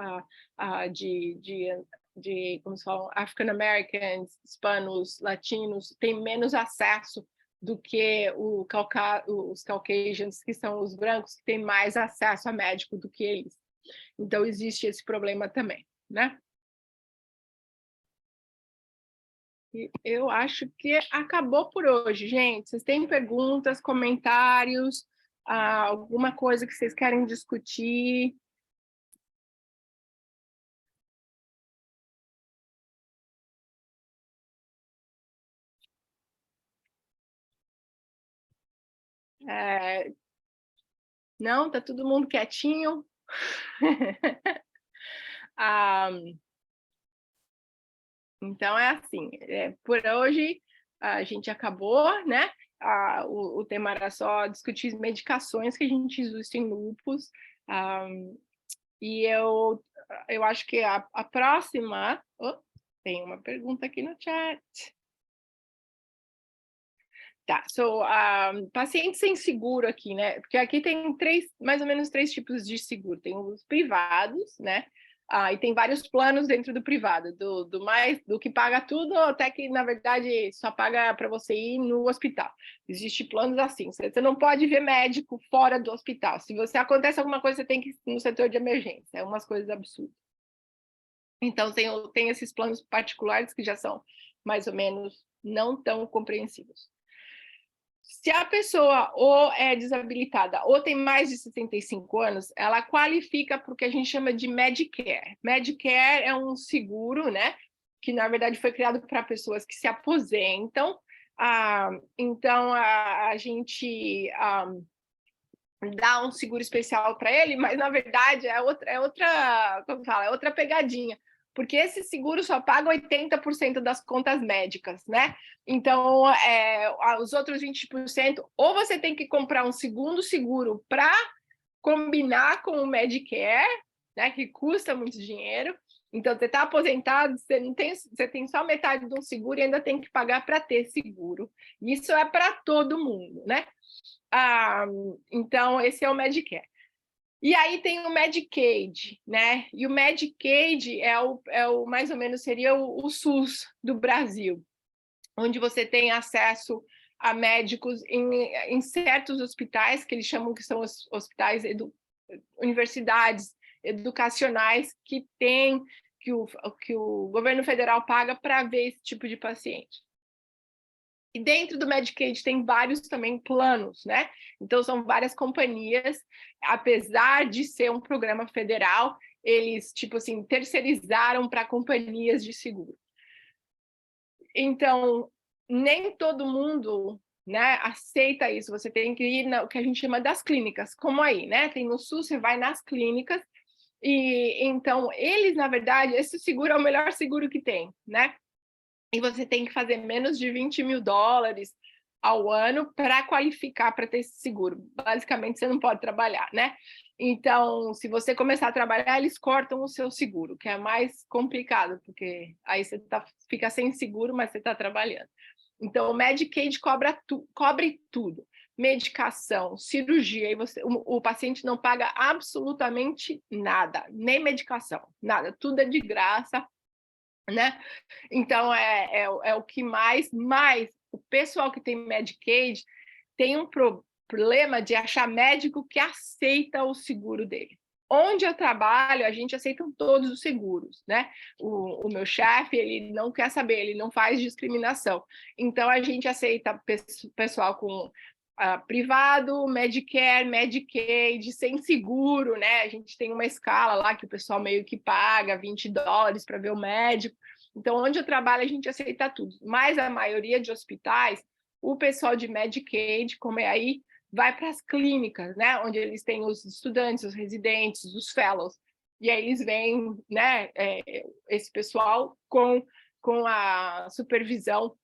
como se fala, African Americans, hispanos, latinos, têm menos acesso do que os Caucasians, que são os brancos, que têm mais acesso a médico do que eles. Então, existe esse problema também, né? E eu acho que acabou por hoje, gente. Vocês têm perguntas, comentários, alguma coisa que vocês querem discutir? Não? Tá todo mundo quietinho? Ah, então é assim, por hoje a gente acabou, né? O tema era só discutir medicações que a gente usa em lúpus. Ah, e eu acho que a próxima... Oh, tem uma pergunta aqui no chat. Tá, pacientes sem seguro aqui, né? Porque aqui tem mais ou menos três tipos de seguro. Tem os privados, né? E tem vários planos dentro do privado, do que paga tudo até que, na verdade, só paga para você ir no hospital. Existem planos assim, você não pode ver médico fora do hospital. Se você acontece alguma coisa, você tem que ir no setor de emergência. É umas coisas absurdas. Então, tem esses planos particulares que já são mais ou menos não tão compreensivos. Se a pessoa ou é desabilitada ou tem mais de 65 anos, ela qualifica para o que a gente chama de Medicare. Medicare é um seguro, né, que na verdade foi criado para pessoas que se aposentam. Então, a gente dá um seguro especial para ele, mas na verdade como fala, é outra pegadinha, porque esse seguro só paga 80% das contas médicas, né? Então, os outros 20%, ou você tem que comprar um segundo seguro para combinar com o Medicare, né, que custa muito dinheiro. Então, você está aposentado, você tem só metade de um seguro e ainda tem que pagar para ter seguro. Isso é para todo mundo, né? Então, esse é o Medicare. E aí tem o Medicaid, né? E o Medicaid mais ou menos seria o SUS do Brasil, onde você tem acesso a médicos em certos hospitais, que eles chamam que são os hospitais, universidades educacionais, que o governo federal paga para ver esse tipo de paciente. E dentro do Medicaid tem vários também planos, né? Então, são várias companhias, apesar de ser um programa federal, eles, tipo assim, terceirizaram para companhias de seguro. Então, nem todo mundo, né, aceita isso. Você tem que ir no que a gente chama das clínicas, como aí, né? Tem no SUS, você vai nas clínicas, e então, eles, na verdade, esse seguro é o melhor seguro que tem, né? E você tem que fazer menos de $20 mil ao ano para qualificar para ter esse seguro. Basicamente, você não pode trabalhar, né? Então, se você começar a trabalhar, eles cortam o seu seguro, que é mais complicado, porque aí você fica sem seguro, mas você está trabalhando. Então, o Medicaid cobre tudo. Medicação, cirurgia, e o paciente não paga absolutamente nada, nem medicação, nada. Tudo é de graça, né? Então, é o que mais o pessoal que tem Medicaid tem um problema de achar médico que aceita o seguro dele. Onde eu trabalho, a gente aceita todos os seguros, né? O meu chefe, ele não quer saber, ele não faz discriminação. Então, a gente aceita pessoal com privado, Medicare, Medicaid, sem seguro, né? A gente tem uma escala lá que o pessoal meio que paga $20 para ver o médico. Então, onde eu trabalho, a gente aceita tudo. Mas a maioria de hospitais, o pessoal de Medicaid, como é aí, vai para as clínicas, né? Onde eles têm os estudantes, os residentes, os fellows. E aí eles vêm, né? Esse pessoal com a supervisão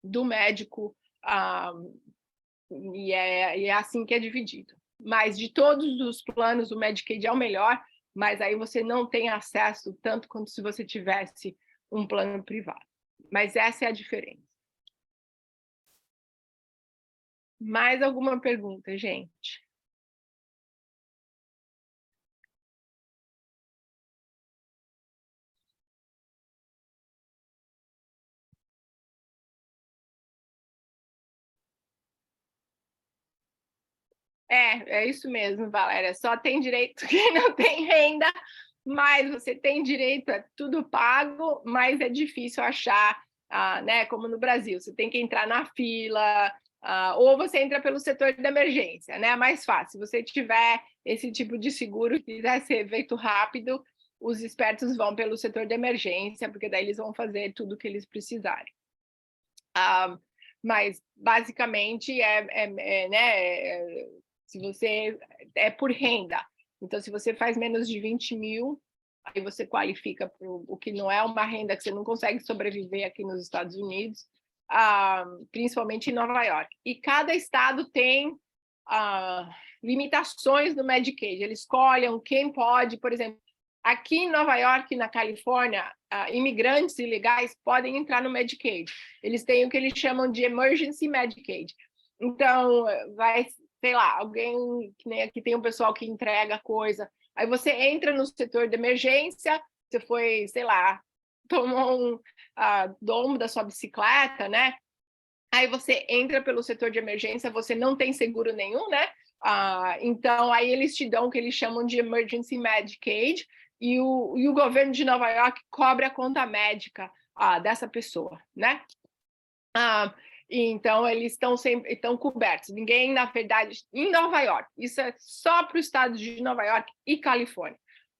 do médico, e é assim que é dividido. Mas de todos os planos, o Medicaid é o melhor, mas aí você não tem acesso tanto quanto se você tivesse um plano privado. Mas essa é a diferença. Mais alguma pergunta, gente? É isso mesmo, Valéria. Só tem direito quem não tem renda, mas você tem direito, é tudo pago, mas é difícil achar, né? Como no Brasil, você tem que entrar na fila, ou você entra pelo setor de emergência, né? É mais fácil. Se você tiver esse tipo de seguro que quiser ser feito rápido, os espertos vão pelo setor de emergência, porque daí eles vão fazer tudo o que eles precisarem. Mas basicamente né? Se você é por renda, então se você faz menos de 20 mil, aí você qualifica para o que não é uma renda que você não consegue sobreviver aqui nos Estados Unidos, principalmente em Nova York. E cada estado tem limitações do Medicaid. Eles escolhem quem pode, por exemplo, aqui em Nova York, na Califórnia, imigrantes ilegais podem entrar no Medicaid. Eles têm o que eles chamam de Emergency Medicaid. Então, vai, sei lá, alguém, que nem aqui tem um pessoal que entrega coisa, aí você entra no setor de emergência, você foi, sei lá, tomou um dombo da sua bicicleta, né? Aí você entra pelo setor de emergência, você não tem seguro nenhum, né? Então, aí eles te dão o que eles chamam de Emergency Medicaid, e o governo de Nova York cobre a conta médica dessa pessoa, né? Então, eles estão cobertos. Ninguém, na verdade, em Nova York, isso é só para o estado de Nova York e Califórnia.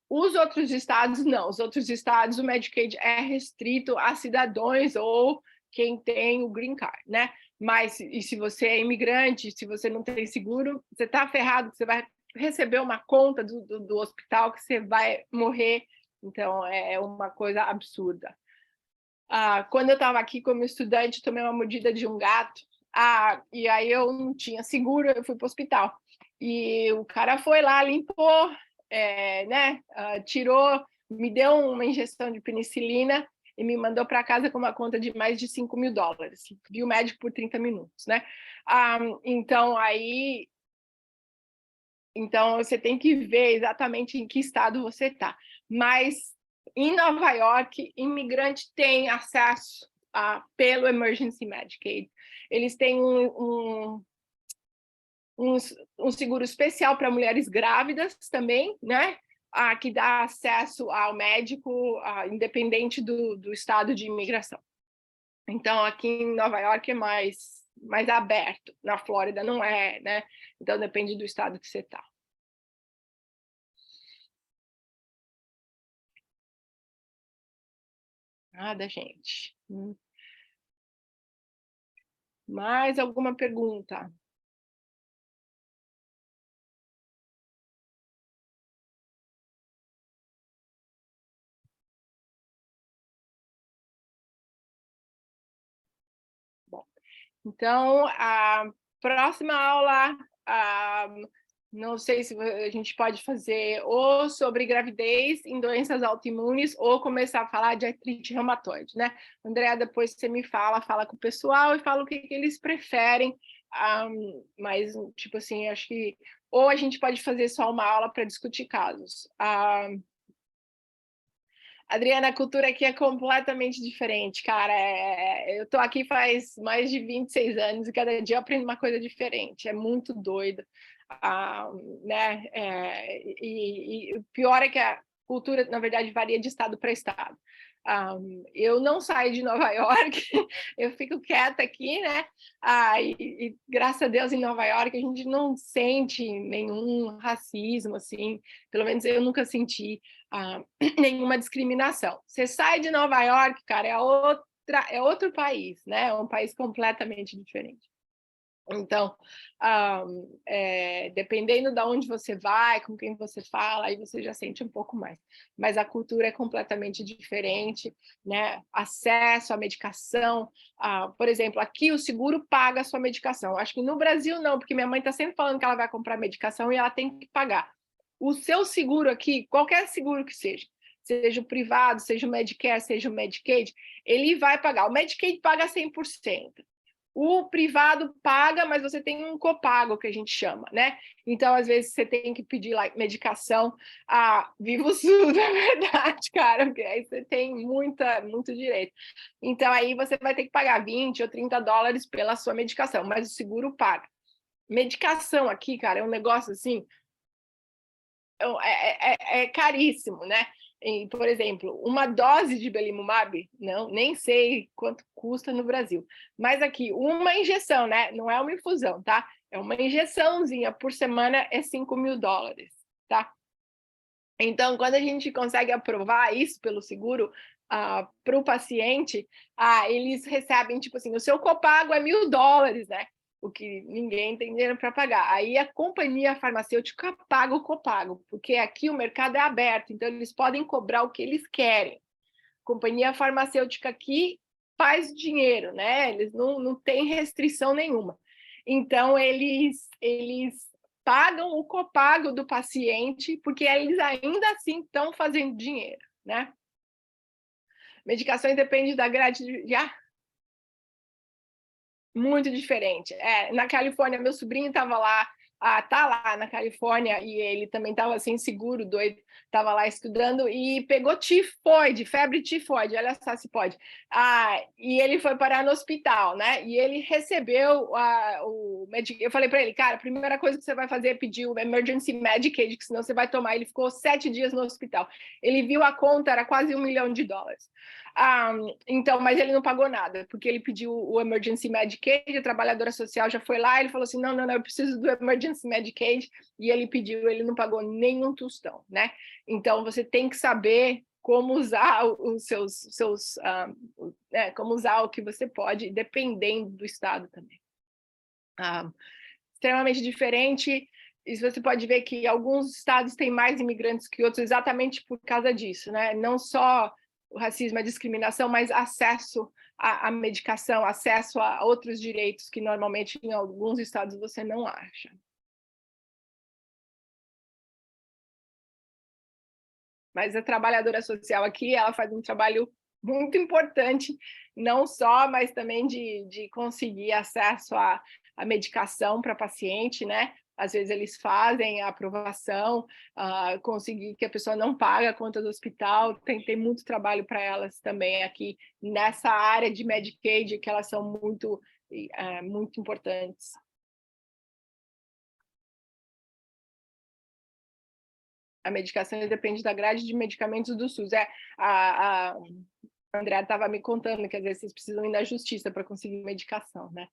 Os outros estados, não. Os outros estados, o Medicaid é restrito a cidadãos ou quem tem o green card, né? Mas e se você é imigrante, se você não tem seguro, você está ferrado, você vai receber uma conta do hospital que você vai morrer. Então, é uma coisa absurda. Quando eu estava aqui como estudante, tomei uma mordida de um gato, e aí eu não tinha seguro, eu fui para o hospital. E o cara foi lá, limpou, né, tirou, me deu uma injeção de penicilina e me mandou para casa com uma conta de mais de $5 mil. Vi o médico por 30 minutos, né? Então você tem que ver exatamente em que estado você está. Mas em Nova York, imigrante tem acesso pelo Emergency Medicaid. Eles têm um seguro especial para mulheres grávidas também, né? Que dá acesso ao médico independente do estado de imigração. Então, aqui em Nova York é mais aberto. Na Flórida não é, né? Então, depende do estado que você está. Nada, gente. Mais alguma pergunta? Bom, então, a próxima aula, não sei se a gente pode fazer ou sobre gravidez em doenças autoimunes ou começar a falar de artrite reumatoide, né? Andréa, depois você me fala com o pessoal e fala o que eles preferem, mas, tipo assim, acho que ou a gente pode fazer só uma aula para discutir casos. Adriana, a cultura aqui é completamente diferente, cara. Eu tô aqui faz mais de 26 anos e cada dia eu aprendo uma coisa diferente. É muito doido, né? E o pior é que a cultura, na verdade, varia de estado para estado. Eu não saio de Nova York, eu fico quieta aqui, né? E graças a Deus em Nova York a gente não sente nenhum racismo, assim. Pelo menos eu nunca senti nenhuma discriminação. Você sai de Nova York, cara, é outro país, né? É um país completamente diferente. Então, dependendo de onde você vai, com quem você fala, aí você já sente um pouco mais. Mas a cultura é completamente diferente, né? Acesso à medicação, por exemplo, aqui o seguro paga a sua medicação. Acho que no Brasil não, porque minha mãe está sempre falando que ela vai comprar medicação e ela tem que pagar. O seu seguro aqui, qualquer seguro que seja o privado, seja o Medicare, seja o Medicaid, ele vai pagar. O Medicaid paga 100%. O privado paga, mas você tem um copago, que a gente chama, né? Então, às vezes, você tem que pedir medicação. Viva o SUS, é verdade, cara, porque aí você tem muito direito. Então, aí você vai ter que pagar 20 ou 30 dólares pela sua medicação, mas o seguro paga. Medicação aqui, cara, é um negócio assim, é caríssimo, né? Por exemplo, uma dose de belimumab, nem sei quanto custa no Brasil, mas aqui, uma injeção, né? Não é uma infusão, tá? É uma injeçãozinha por semana, é $5 mil, tá? Então, quando a gente consegue aprovar isso pelo seguro para o paciente, eles recebem, tipo assim, o seu copago é $1.000, né? o que ninguém tem dinheiro para pagar. Aí a companhia farmacêutica paga o copago, porque aqui o mercado é aberto, então eles podem cobrar o que eles querem. A companhia farmacêutica aqui faz dinheiro, né? Eles não têm restrição nenhuma. Então, eles pagam o copago do paciente, porque eles ainda assim estão fazendo dinheiro, né? Medicações dependem da grade de... Muito diferente. Na Califórnia, meu sobrinho estava lá, tá lá na Califórnia, e ele também estava assim, seguro, doido, estava lá estudando, e pegou tifoide, febre tifoide, olha só se pode. E ele foi parar no hospital, né? E ele recebeu o Medicaid. Eu falei para ele, cara, a primeira coisa que você vai fazer é pedir o Emergency Medicaid, que senão você vai tomar. Ele ficou 7 dias no hospital. Ele viu a conta, era quase $1 milhão. Então, mas ele não pagou nada, porque ele pediu o Emergency Medicaid, a trabalhadora social já foi lá, ele falou assim, não, eu preciso do Emergency Medicaid, e ele pediu, ele não pagou nenhum tostão, né? Então, você tem que saber como usar os seus como usar o que você pode, dependendo do estado também. Extremamente diferente, e você pode ver que alguns estados têm mais imigrantes que outros exatamente por causa disso, né? Não só o racismo, a discriminação, mas acesso à medicação, acesso a outros direitos que normalmente em alguns estados você não acha. Mas a trabalhadora social aqui, ela faz um trabalho muito importante, não só, mas também de conseguir acesso à medicação para paciente, né? Às vezes eles fazem a aprovação, conseguir que a pessoa não pague a conta do hospital, tem muito trabalho para elas também aqui nessa área de Medicaid, que elas são muito importantes. A medicação depende da grade de medicamentos do SUS. A Andrea estava me contando que às vezes vocês precisam ir na justiça para conseguir medicação, né?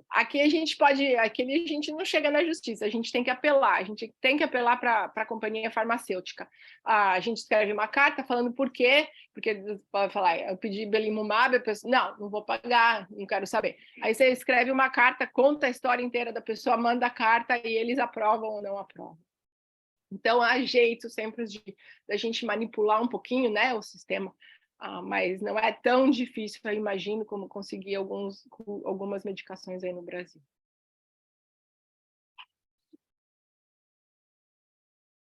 Aqui a gente não chega na justiça, a gente tem que apelar para a companhia farmacêutica. A gente escreve uma carta falando por quê, porque pode falar, eu pedi belimumab, a pessoa, não vou pagar, não quero saber. Aí você escreve uma carta, conta a história inteira da pessoa, manda a carta e eles aprovam ou não aprovam. Então, há jeito sempre da gente manipular um pouquinho, né, o sistema, mas não é tão difícil, eu imagino, como conseguir algumas medicações aí no Brasil.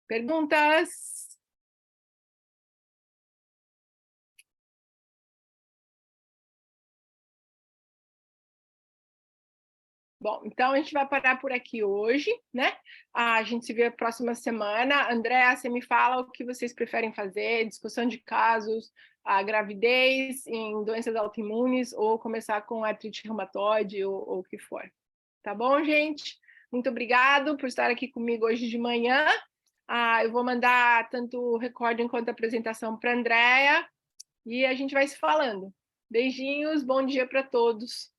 Perguntas? Bom, então a gente vai parar por aqui hoje, né? A gente se vê a próxima semana. Andréa, você me fala o que vocês preferem fazer, discussão de casos, a gravidez em doenças autoimunes ou começar com artrite reumatoide ou o que for. Tá bom, gente? Muito obrigado por estar aqui comigo hoje de manhã. Eu vou mandar tanto o recording quanto a apresentação para a Andréa e a gente vai se falando. Beijinhos, bom dia para todos.